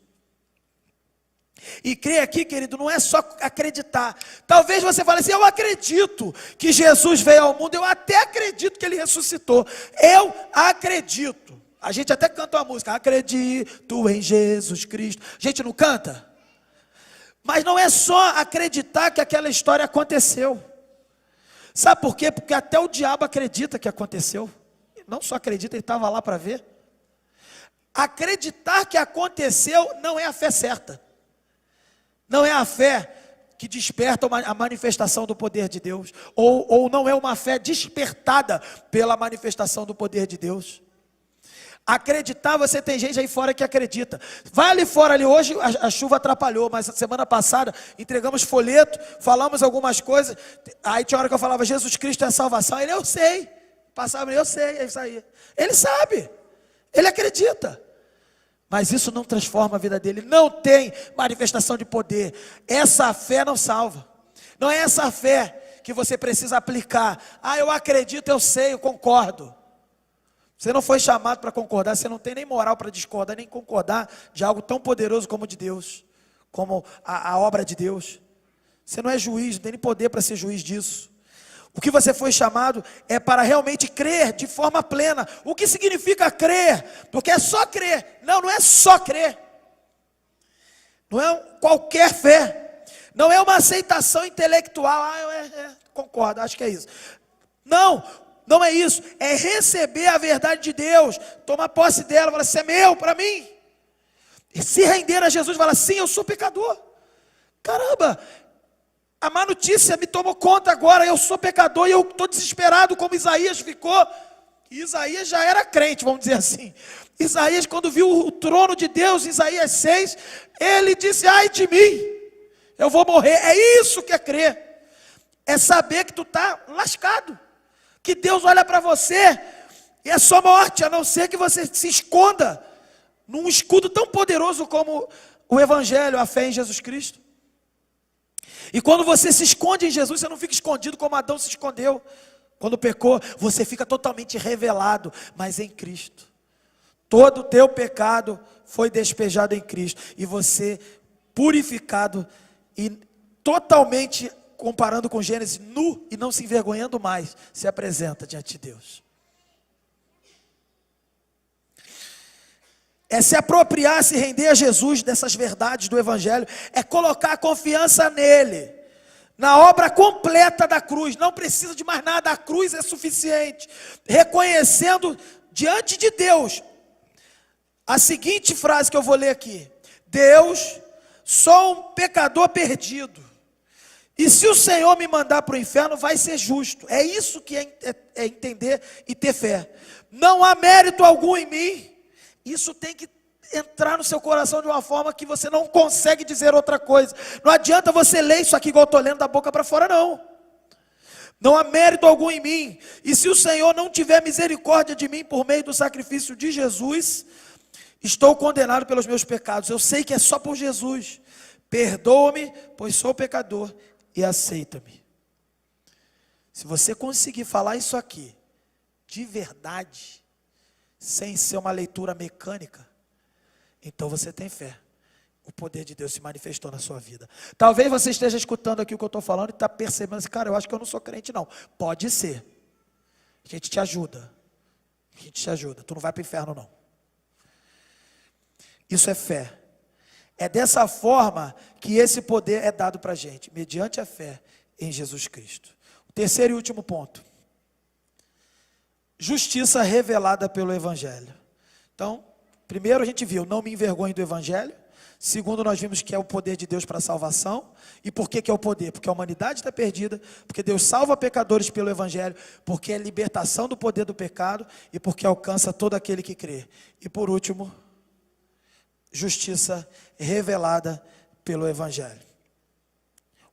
E crer aqui, querido, não é só acreditar. Talvez você fale assim: eu acredito que Jesus veio ao mundo, eu até acredito que ele ressuscitou. Eu acredito. A gente até canta uma música: acredito em Jesus Cristo. A gente não canta? Mas não é só acreditar que aquela história aconteceu. Sabe por quê? Porque até o diabo acredita que aconteceu. Não só acredita, ele estava lá para ver. Acreditar que aconteceu não é a fé certa. Não é a fé que desperta a manifestação do poder de Deus. Ou não é uma fé despertada pela manifestação do poder de Deus. Acreditar, você tem gente aí fora que acredita. Vai ali fora, ali hoje a chuva atrapalhou, mas semana passada entregamos folheto, falamos algumas coisas. Aí tinha hora que eu falava: Jesus Cristo é a salvação. Ele: eu sei. Passava: eu sei, é isso aí. Ele sabe, ele acredita. Mas isso não transforma a vida dele, não tem manifestação de poder. Essa fé não salva. Não é essa fé que você precisa aplicar. Ah, eu acredito, eu sei, eu concordo. Você não foi chamado para concordar, você não tem nem moral para discordar, nem concordar de algo tão poderoso como de Deus, como a obra de Deus. Você não é juiz, não tem nem poder para ser juiz disso. O que você foi chamado é para realmente crer de forma plena. O que significa crer? Porque é só crer. Não, não é só crer. Não é qualquer fé. Não é uma aceitação intelectual. Concordo, acho que é isso. Não, não é isso. É receber a verdade de Deus, tomar posse dela, falar: isso é meu, para mim. E se render a Jesus, falar: sim, eu sou pecador. Caramba, a má notícia me tomou conta agora, eu sou pecador e eu estou desesperado, como Isaías ficou. E Isaías já era crente, vamos dizer assim. Isaías, quando viu o trono de Deus, Isaías 6, ele disse: ai de mim, eu vou morrer. É isso que é crer. É saber que tu está lascado, que Deus olha para você e é só morte, a não ser que você se esconda num escudo tão poderoso como o evangelho, a fé em Jesus Cristo. E quando você se esconde em Jesus, você não fica escondido como Adão se escondeu quando pecou. Você fica totalmente revelado, mas em Cristo. Todo o teu pecado foi despejado em Cristo. E você, purificado e totalmente, comparando com Gênesis, nu e não se envergonhando mais, se apresenta diante de Deus. É se apropriar, se render a Jesus dessas verdades do Evangelho, é colocar a confiança nele, na obra completa da cruz. Não precisa de mais nada, a cruz é suficiente. Reconhecendo diante de Deus a seguinte frase que eu vou ler aqui: Deus, sou um pecador perdido, e se o Senhor me mandar para o inferno, vai ser justo. É isso que é entender e ter fé. Não há mérito algum em mim. Isso tem que entrar no seu coração de uma forma que você não consegue dizer outra coisa. Não adianta você ler isso aqui igual eu estou lendo da boca para fora, não. Não há mérito algum em mim. E se o Senhor não tiver misericórdia de mim por meio do sacrifício de Jesus, estou condenado pelos meus pecados. Eu sei que é só por Jesus. Perdoa-me, pois sou pecador, e aceita-me. Se você conseguir falar isso aqui de verdade, sem ser uma leitura mecânica, então você tem fé. O poder de Deus se manifestou na sua vida. Talvez você esteja escutando aqui o que eu estou falando e está percebendo assim: cara, eu acho que eu não sou crente não. Pode ser. A gente te ajuda. Tu não vai para o inferno não. Isso é fé. É dessa forma que esse poder é dado para a gente, mediante a fé em Jesus Cristo. O terceiro e último ponto. Justiça revelada pelo Evangelho. Então, primeiro a gente viu, não me envergonhe do Evangelho. Segundo, nós vimos que é o poder de Deus para a salvação. E por que é o poder? Porque a humanidade está perdida, porque Deus salva pecadores pelo Evangelho, porque é libertação do poder do pecado e porque alcança todo aquele que crê. E por último, justiça revelada pelo Evangelho.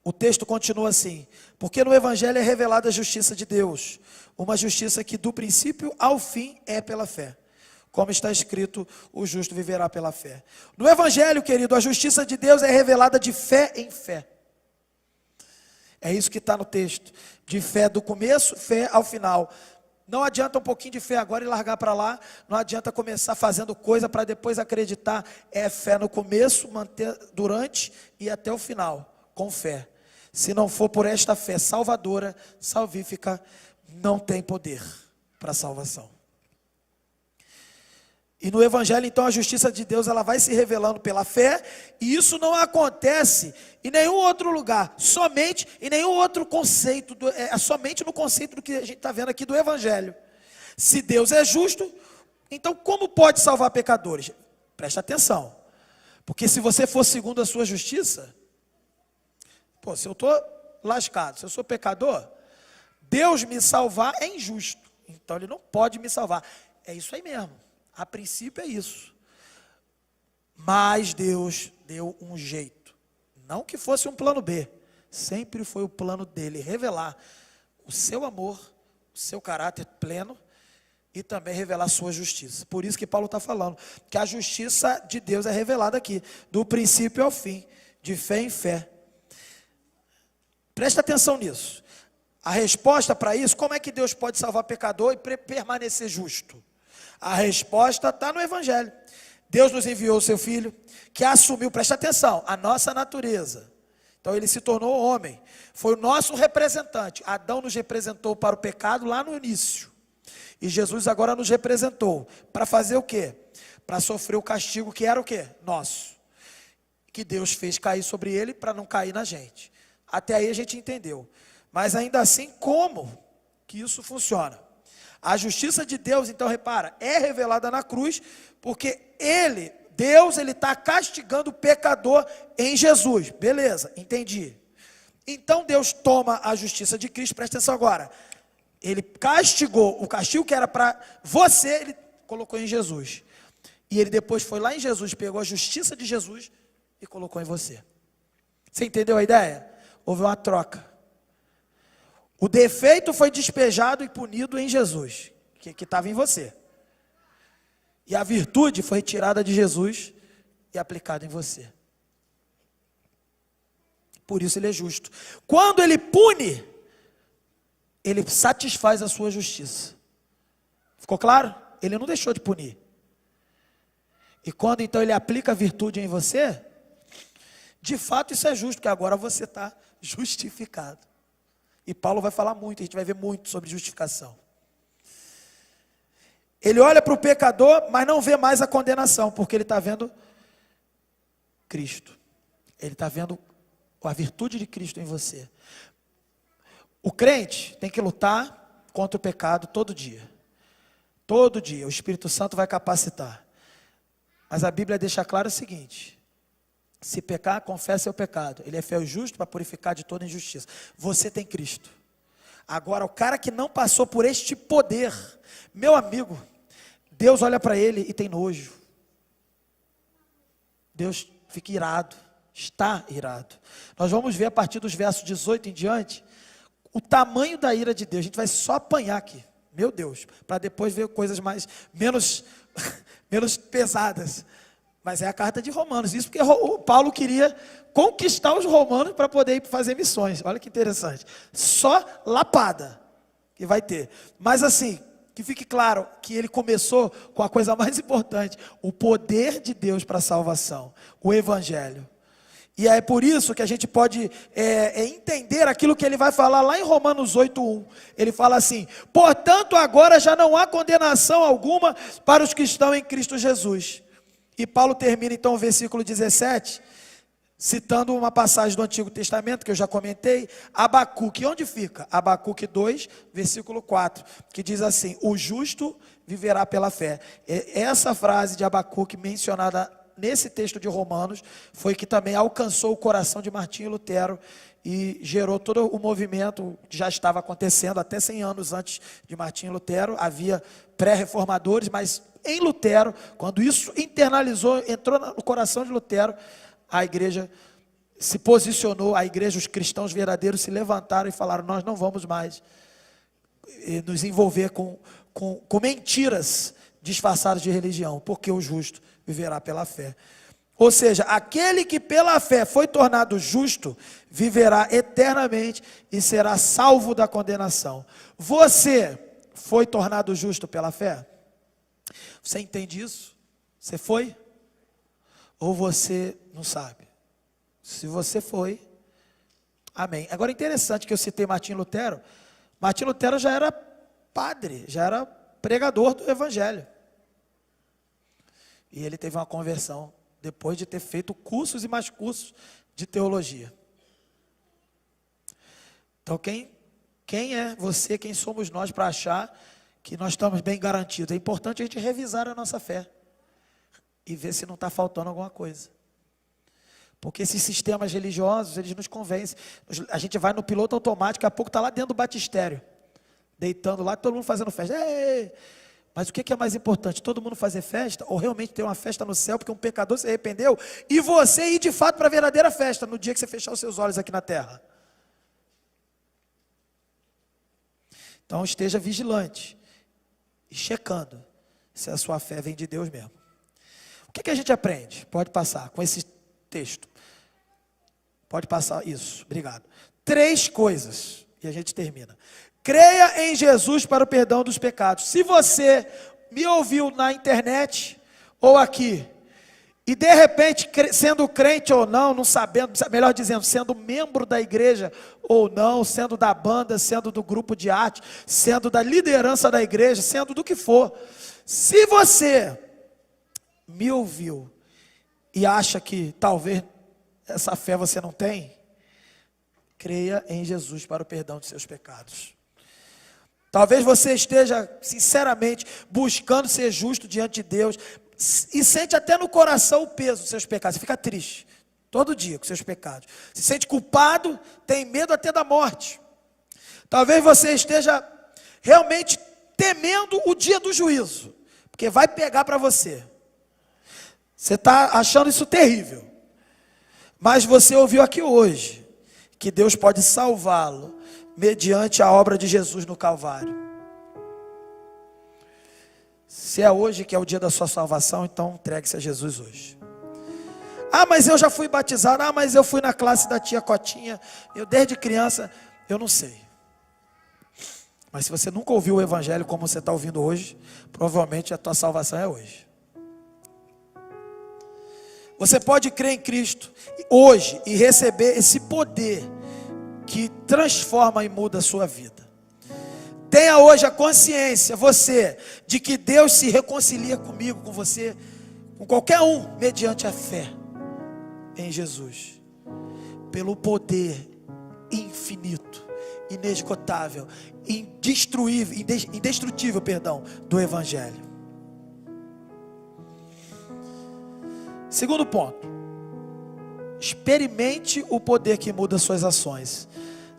O texto continua assim: porque no Evangelho é revelada a justiça de Deus, uma justiça que do princípio ao fim é pela fé. Como está escrito, o justo viverá pela fé. No Evangelho, querido, a justiça de Deus é revelada de fé em fé. É isso que está no texto. De fé do começo, fé ao final. Não adianta um pouquinho de fé agora e largar para lá. Não adianta começar fazendo coisa para depois acreditar. É fé no começo, manter durante e até o final, com fé. Se não for por esta fé salvadora, salvífica, não tem poder para a salvação. E no Evangelho, então, a justiça de Deus, ela vai se revelando pela fé, e isso não acontece em nenhum outro lugar, somente em nenhum outro conceito, somente no conceito do que a gente está vendo aqui do Evangelho. Se Deus é justo, então como pode salvar pecadores? Presta atenção, porque se você for segundo a sua justiça, se eu estou lascado, se eu sou pecador, Deus me salvar é injusto, então Ele não pode me salvar. É isso aí mesmo. A princípio é isso. Mas Deus deu um jeito. Não que fosse um plano B. Sempre foi o plano dele revelar o seu amor, o seu caráter pleno e também revelar a sua justiça. Por isso que Paulo está falando que a justiça de Deus é revelada aqui, do princípio ao fim, de fé em fé. Presta atenção nisso. A resposta para isso, como é que Deus pode salvar pecador e permanecer justo? A resposta está no Evangelho. Deus nos enviou o seu Filho, que assumiu, presta atenção, a nossa natureza. Então ele se tornou homem, foi o nosso representante. Adão nos representou para o pecado lá no início. E Jesus agora nos representou para fazer o quê? Para sofrer o castigo que era o quê? Nosso. Que Deus fez cair sobre ele para não cair na gente. Até aí a gente entendeu. Mas ainda assim, como que isso funciona? A justiça de Deus, então repara, é revelada na cruz, porque Deus está castigando o pecador em Jesus. Beleza, entendi. Então Deus toma a justiça de Cristo, presta atenção agora. Ele castigou, o castigo que era para você, ele colocou em Jesus. E ele depois foi lá em Jesus, pegou a justiça de Jesus e colocou em você. Você entendeu a ideia? Houve uma troca. O defeito foi despejado e punido em Jesus, que estava em você. E a virtude foi retirada de Jesus e aplicada em você. Por isso ele é justo. Quando ele pune, ele satisfaz a sua justiça. Ficou claro? Ele não deixou de punir. E quando então ele aplica a virtude em você, de fato isso é justo, porque agora você está justificado. E Paulo vai falar muito, a gente vai ver muito sobre justificação. Ele olha para o pecador, mas não vê mais a condenação, porque ele está vendo Cristo. Ele está vendo a virtude de Cristo em você. O crente tem que lutar contra o pecado todo dia. Todo dia, o Espírito Santo vai capacitar. Mas a Bíblia deixa claro o seguinte: se pecar, confessa o pecado. Ele é fiel e justo para purificar de toda injustiça. Você tem Cristo. Agora, o cara que não passou por este poder, meu amigo, Deus olha para ele e tem nojo. Deus fica irado, está irado. Nós vamos ver a partir dos versos 18 em diante, o tamanho da ira de Deus. A gente vai só apanhar aqui, meu Deus, para depois ver coisas menos pesadas. Mas é a carta de Romanos, isso porque o Paulo queria conquistar os romanos para poder ir fazer missões. Olha que interessante, só lapada que vai ter. Mas assim, que fique claro que ele começou com a coisa mais importante, o poder de Deus para a salvação, o Evangelho. E é por isso que a gente pode entender aquilo que ele vai falar lá em Romanos 8:1. Ele fala assim: portanto agora já não há condenação alguma para os que estão em Cristo Jesus. E Paulo termina então o versículo 17, citando uma passagem do Antigo Testamento, que eu já comentei, Abacuque. Onde fica? Abacuque 2, versículo 4, que diz assim: o justo viverá pela fé. Essa frase de Abacuque, mencionada nesse texto de Romanos, foi que também alcançou o coração de Martinho Lutero e gerou todo o movimento que já estava acontecendo até 100 anos antes de Martinho Lutero. Havia pré-reformadores, mas em Lutero, quando isso internalizou, entrou no coração de Lutero, a igreja se posicionou, a igreja, os cristãos verdadeiros se levantaram e falaram: nós não vamos mais nos envolver com mentiras disfarçadas de religião, porque o justo viverá pela fé. Ou seja, aquele que pela fé foi tornado justo, viverá eternamente e será salvo da condenação. Você foi tornado justo pela fé? Você entende isso? Você foi? Ou você não sabe? Se você foi, amém. Agora, interessante que eu citei Martinho Lutero. Martinho Lutero já era padre, já era pregador do evangelho. E ele teve uma conversão depois de ter feito cursos e mais cursos de teologia. Então, quem é você, quem somos nós para achar que nós estamos bem garantidos? É importante a gente revisar a nossa fé e ver se não está faltando alguma coisa. Porque esses sistemas religiosos, eles nos convencem. A gente vai no piloto automático, daqui a pouco está lá dentro do batistério, deitando lá, todo mundo fazendo festa. Ei! Mas o que é mais importante? Todo mundo fazer festa? Ou realmente ter uma festa no céu, porque um pecador se arrependeu, e você ir de fato para a verdadeira festa, no dia que você fechar os seus olhos aqui na terra? Então esteja vigilante e checando se a sua fé vem de Deus mesmo. O que a gente aprende? Pode passar com esse texto. Pode passar isso, obrigado. 3 coisas, e a gente termina. Creia em Jesus para o perdão dos pecados. Se você me ouviu na internet ou aqui, e de repente, sendo crente ou não sabendo, melhor dizendo, sendo membro da igreja ou não, sendo da banda, sendo do grupo de arte, sendo da liderança da igreja, sendo do que for, se você me ouviu e acha que talvez essa fé você não tem, creia em Jesus para o perdão de seus pecados. Talvez você esteja sinceramente buscando ser justo diante de Deus e sente até no coração o peso dos seus pecados. Você fica triste todo dia com seus pecados. Se sente culpado, tem medo até da morte. Talvez você esteja realmente temendo o dia do juízo, porque vai pegar para você. Você está achando isso terrível. Mas você ouviu aqui hoje que Deus pode salvá-lo mediante a obra de Jesus no Calvário. Se é hoje que é o dia da sua salvação, então entregue-se a Jesus hoje. Ah, mas eu já fui batizado. Ah, mas eu fui na classe da tia Cotinha. Eu desde criança, eu não sei. Mas se você nunca ouviu o evangelho como você está ouvindo hoje, provavelmente a tua salvação é hoje. Você pode crer em Cristo hoje e receber esse poder que transforma e muda a sua vida. Tenha hoje a consciência, você, de que Deus se reconcilia comigo, com você, com qualquer um, mediante a fé em Jesus, pelo poder infinito, inesgotável, indestrutível, do Evangelho. Segundo ponto, experimente o poder que muda suas ações.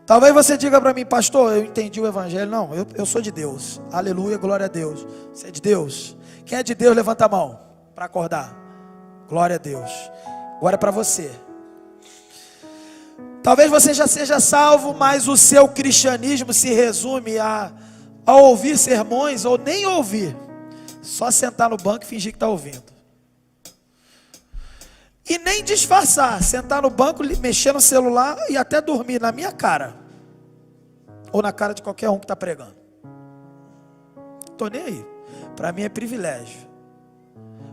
Talvez você diga para mim: pastor, eu entendi o evangelho. Não, eu sou de Deus. Aleluia, glória a Deus. Você é de Deus? Quem é de Deus, levanta a mão para acordar. Glória a Deus. Agora é para você. Talvez você já seja salvo, mas o seu cristianismo se resume a ouvir sermões ou nem ouvir. Só sentar no banco e fingir que está ouvindo. E nem disfarçar, sentar no banco, mexer no celular e até dormir na minha cara. Ou na cara de qualquer um que está pregando. Estou nem aí. Para mim é privilégio.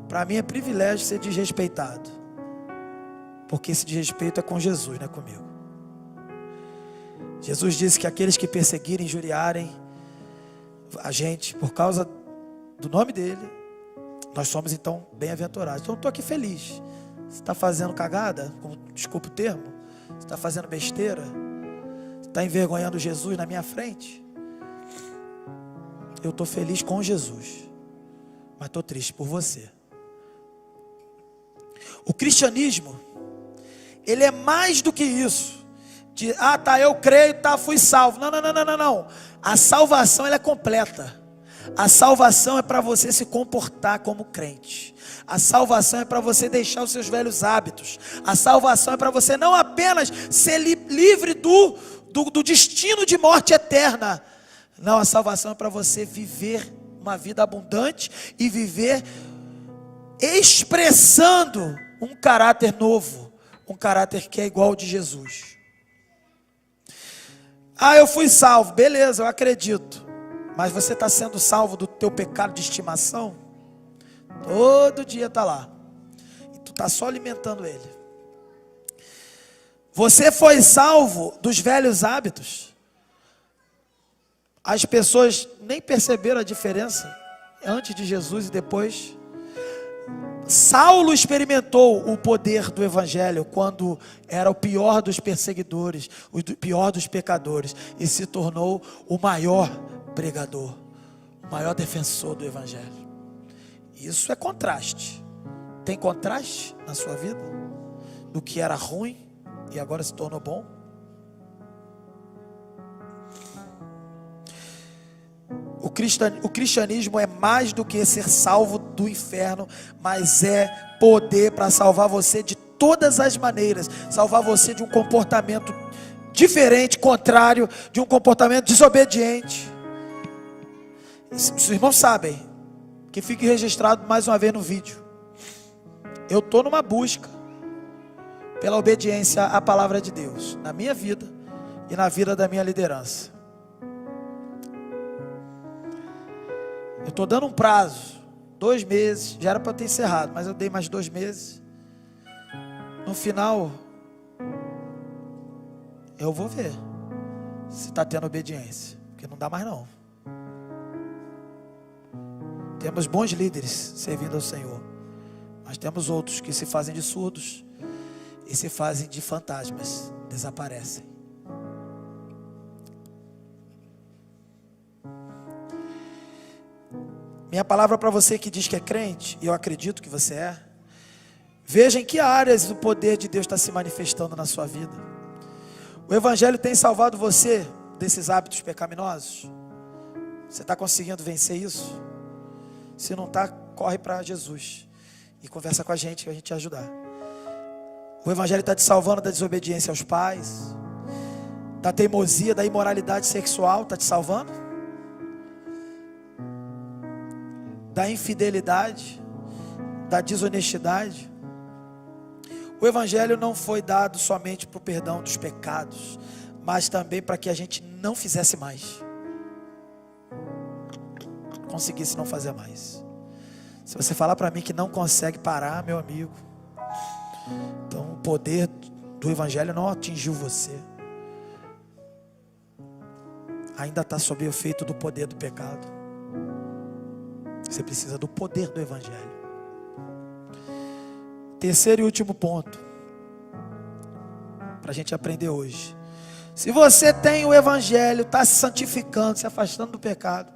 Para mim é privilégio ser desrespeitado. Porque esse desrespeito é com Jesus, não é comigo. Jesus disse que aqueles que perseguirem, injuriarem a gente por causa do nome dele, Nós somos então bem-aventurados. Então eu estou aqui feliz. Você está fazendo cagada? Desculpa o termo. Você está fazendo besteira? Você está envergonhando Jesus na minha frente? Eu estou feliz com Jesus, mas estou triste por você. O cristianismo, ele é mais do que isso. Eu creio, fui salvo. Não. A salvação, ela é completa. A salvação é para você se comportar como crente. A salvação é para você deixar os seus velhos hábitos. A salvação é para você não apenas ser livre do destino de morte eterna. Não, a salvação é para você viver uma vida abundante e viver expressando um caráter novo, um caráter que é igual ao de Jesus. Eu fui salvo, beleza, eu acredito. Mas você está sendo salvo do teu pecado de estimação? Todo dia está lá. E tu está só alimentando ele. Você foi salvo dos velhos hábitos. As pessoas nem perceberam a diferença antes de Jesus e depois. Saulo experimentou o poder do evangelho quando era o pior dos perseguidores, o pior dos pecadores, e se tornou o maior pregador, o maior defensor do evangelho. Isso é contraste. Tem contraste na sua vida? Do que era ruim e agora se tornou bom? O cristianismo é mais do que ser salvo do inferno, mas é poder para salvar você de todas as maneiras, salvar você de um comportamento diferente, contrário, de um comportamento desobediente. Os irmãos sabem, que fique registrado mais uma vez no vídeo. Eu estou numa busca pela obediência à palavra de Deus, na minha vida e na vida da minha liderança. Eu estou dando um prazo, 2 meses, já era para ter encerrado, mas eu dei mais 2 meses. No final, eu vou ver se está tendo obediência, porque não dá mais não. Temos bons líderes servindo ao Senhor, mas temos outros que se fazem de surdos e se fazem de fantasmas, desaparecem. Minha palavra para você que diz que é crente, e eu acredito que você é, veja em que áreas o poder de Deus está se manifestando na sua vida. O evangelho tem salvado você desses hábitos pecaminosos? Você está conseguindo vencer isso? Se não está, corre para Jesus e conversa com a gente, que a gente te ajudar. O evangelho está te salvando da desobediência aos pais, da teimosia, da imoralidade sexual, está te salvando? Da infidelidade, da desonestidade. O evangelho não foi dado somente para o perdão dos pecados, mas também para que a gente não fizesse mais, conseguisse não fazer mais. Se você falar para mim que não consegue parar, meu amigo, então o poder do evangelho não atingiu você, ainda está sob o efeito do poder do pecado. Você precisa do poder do evangelho. Terceiro e último ponto, para a gente aprender hoje. Se você tem o evangelho, está se santificando, se afastando do pecado,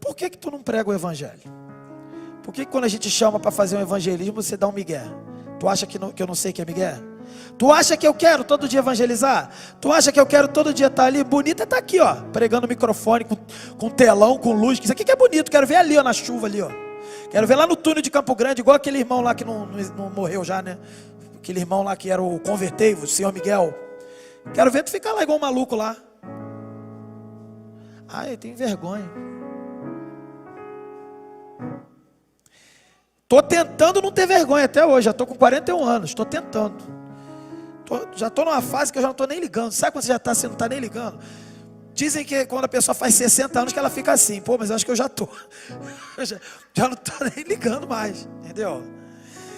por que tu não prega o evangelho? Por que quando a gente chama para fazer um evangelismo, você dá um migué? Tu acha que eu não sei que é migué? Tu acha que eu quero todo dia evangelizar? Tu acha que eu quero todo dia estar ali? Bonito é estar aqui, ó, pregando microfone, com telão, com luz. Isso aqui que é bonito, quero ver ali, ó, na chuva ali, ó. Quero ver lá no túnel de Campo Grande, igual aquele irmão lá que não morreu já, né? Aquele irmão lá que era o converteivo, o senhor Miguel. Quero ver tu ficar lá igual um maluco lá. Ai, eu tenho vergonha. Tô tentando não ter vergonha até hoje, já tô com 41 anos, tô tentando. Já estou numa fase que eu já não estou nem ligando. Sabe quando você já está, você não está nem ligando? Dizem que quando a pessoa faz 60 anos que ela fica assim. Pô, mas eu acho que eu já estou. Já não estou nem ligando mais. Entendeu?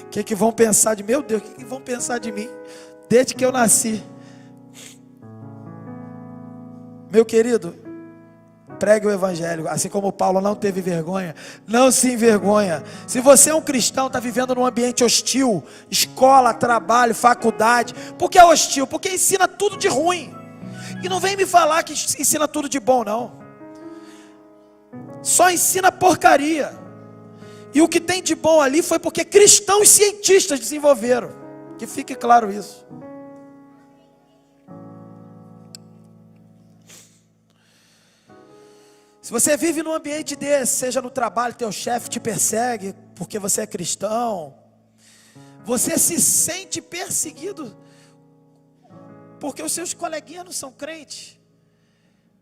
O que vão pensar de meu Deus? O que vão pensar de mim? Desde que eu nasci. Meu querido, pregue o evangelho, assim como Paulo não teve vergonha, não se envergonha. Se você é um cristão, está vivendo num ambiente hostil, escola, trabalho, faculdade, por que é hostil? Porque ensina tudo de ruim, e não vem me falar que ensina tudo de bom, não, só ensina porcaria, e o que tem de bom ali foi porque cristãos cientistas desenvolveram, que fique claro isso. Se você vive num ambiente desse, seja no trabalho, teu chefe te persegue porque você é cristão, você se sente perseguido porque os seus coleguinhas não são crentes,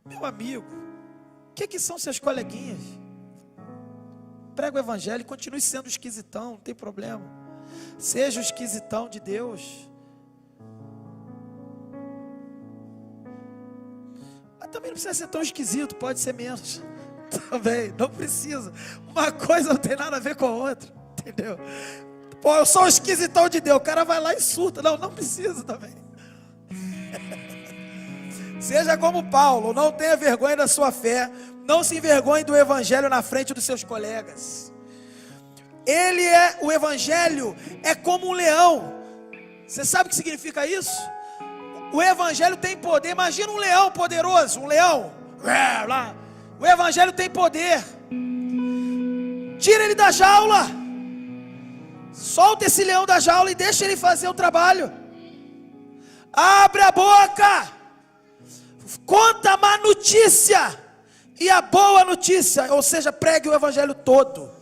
meu amigo, o que são seus coleguinhas? Prega o evangelho e continue sendo esquisitão, não tem problema, seja o esquisitão de Deus. Também não precisa ser tão esquisito, pode ser menos. Também, não precisa. Uma coisa não tem nada a ver com a outra, entendeu? Pô, eu sou um esquisitão de Deus, o cara vai lá e surta. Não, não precisa também. Seja como Paulo, não tenha vergonha da sua fé, não se envergonhe do evangelho na frente dos seus colegas. O evangelho é como um leão. Você sabe o que significa isso? O evangelho tem poder. Imagina um leão poderoso, um leão. O evangelho tem poder. Tira ele da jaula, solta esse leão da jaula e deixa ele fazer o trabalho. Abre a boca, conta a má notícia e a boa notícia, ou seja, pregue o evangelho todo.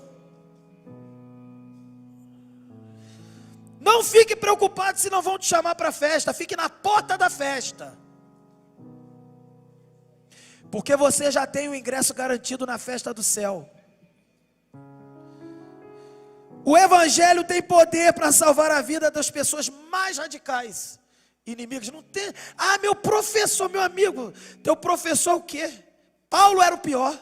Não fique preocupado se não vão te chamar para a festa. Fique na porta da festa, porque você já tem o ingresso garantido na festa do céu. O evangelho tem poder para salvar a vida das pessoas mais radicais, inimigos. Não tem. Ah, meu professor, meu amigo, teu professor é o quê? Paulo era o pior.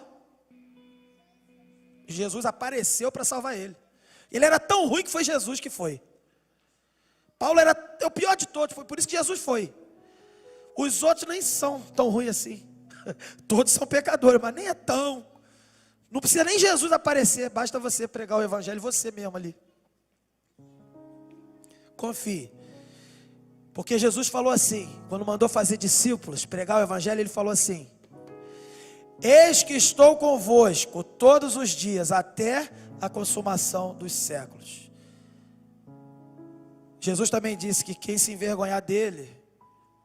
Jesus apareceu para salvar ele. Ele era tão ruim que foi Jesus que foi. Paulo era o pior de todos, foi por isso que Jesus foi. Os outros nem são tão ruins assim. Todos são pecadores, mas nem é tão. Não precisa nem Jesus aparecer, basta você pregar o evangelho, você mesmo ali. Confie. Porque Jesus falou assim, quando mandou fazer discípulos, pregar o evangelho, ele falou assim: eis que estou convosco todos os dias, até a consumação dos séculos. Jesus também disse que quem se envergonhar dele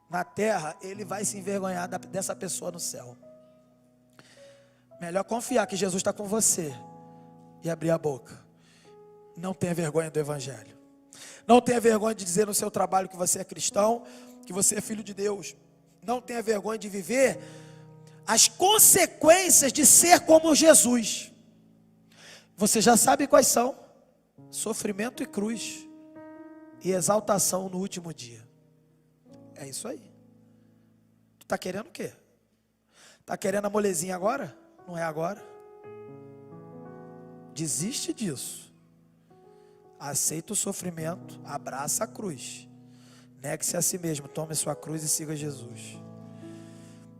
na terra, ele vai se envergonhar dessa pessoa no céu. Melhor confiar que Jesus está com você e abrir a boca. Não tenha vergonha do evangelho. Não tenha vergonha de dizer no seu trabalho que você é cristão, que você é filho de Deus. Não tenha vergonha de viver as consequências de ser como Jesus. Você já sabe quais são: sofrimento e cruz, e exaltação no último dia. É isso aí. Tu está querendo o quê? Está querendo a molezinha agora? Não é agora. Desiste disso. Aceita o sofrimento, abraça a cruz. Negue-se a si mesmo, tome sua cruz e siga Jesus.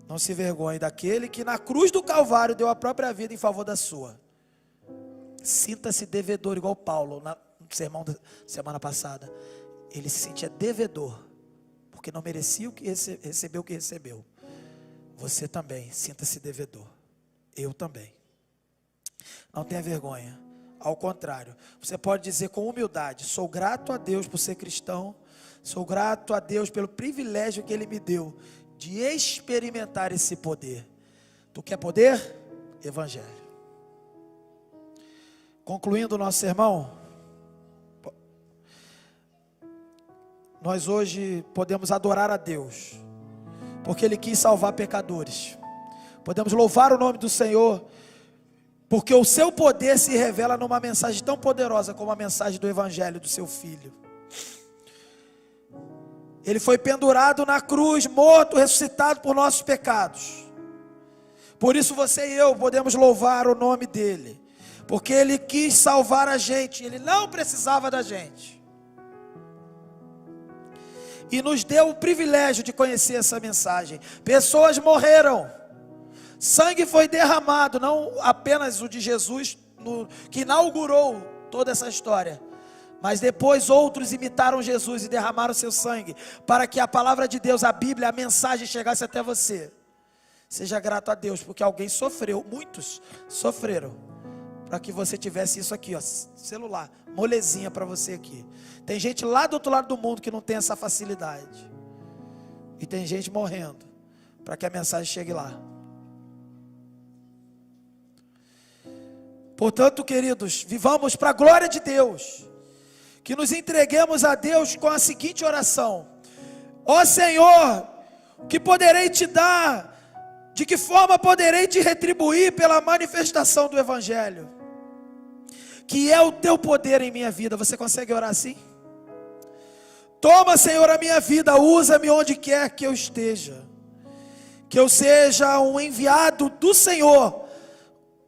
Não se envergonhe daquele que na cruz do Calvário deu a própria vida em favor da sua. Sinta-se devedor, igual Paulo, no sermão da semana passada. Ele se sentia devedor, porque não merecia o que recebeu o que recebeu. Você também, sinta-se devedor. Eu também. Não tenha vergonha. Ao contrário, você pode dizer com humildade: sou grato a Deus por ser cristão. Sou grato a Deus pelo privilégio que Ele me deu de experimentar esse poder. Tu quer poder? Evangelho. Concluindo o nosso sermão, nós hoje podemos adorar a Deus, porque Ele quis salvar pecadores. Podemos louvar o nome do Senhor, porque o seu poder se revela numa mensagem tão poderosa como a mensagem do Evangelho do seu Filho. Ele foi pendurado na cruz, morto, ressuscitado por nossos pecados. Por isso você e eu podemos louvar o nome dEle, porque Ele quis salvar a gente, Ele não precisava da gente. E nos deu o privilégio de conhecer essa mensagem. Pessoas morreram, Sangue foi derramado, não apenas o de Jesus, que inaugurou toda essa história, mas depois outros imitaram Jesus e derramaram seu sangue, para que a palavra de Deus, a Bíblia, a mensagem chegasse até você. Seja grato a Deus, porque alguém sofreu, muitos sofreram, para que você tivesse isso aqui, ó, celular, molezinha para você aqui. Tem gente lá do outro lado do mundo que não tem essa facilidade, e tem gente morrendo, para que a mensagem chegue lá. Portanto, queridos, vivamos para a glória de Deus, que nos entreguemos a Deus com a seguinte oração: ó Senhor, que poderei te dar, de que forma poderei te retribuir pela manifestação do Evangelho, que é o teu poder em minha vida? Você consegue orar assim? Toma, Senhor, a minha vida, usa-me onde quer que eu esteja, que eu seja um enviado do Senhor,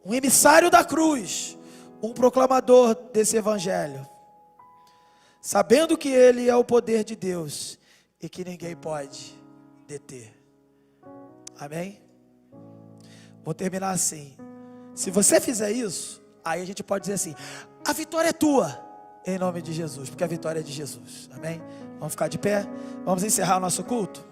um emissário da cruz, um proclamador desse Evangelho, sabendo que Ele é o poder de Deus e que ninguém pode deter. Amém? Vou terminar assim. Se você fizer isso, aí a gente pode dizer assim: a vitória é tua, em nome de Jesus, porque a vitória é de Jesus. Amém? Vamos ficar de pé, vamos encerrar o nosso culto.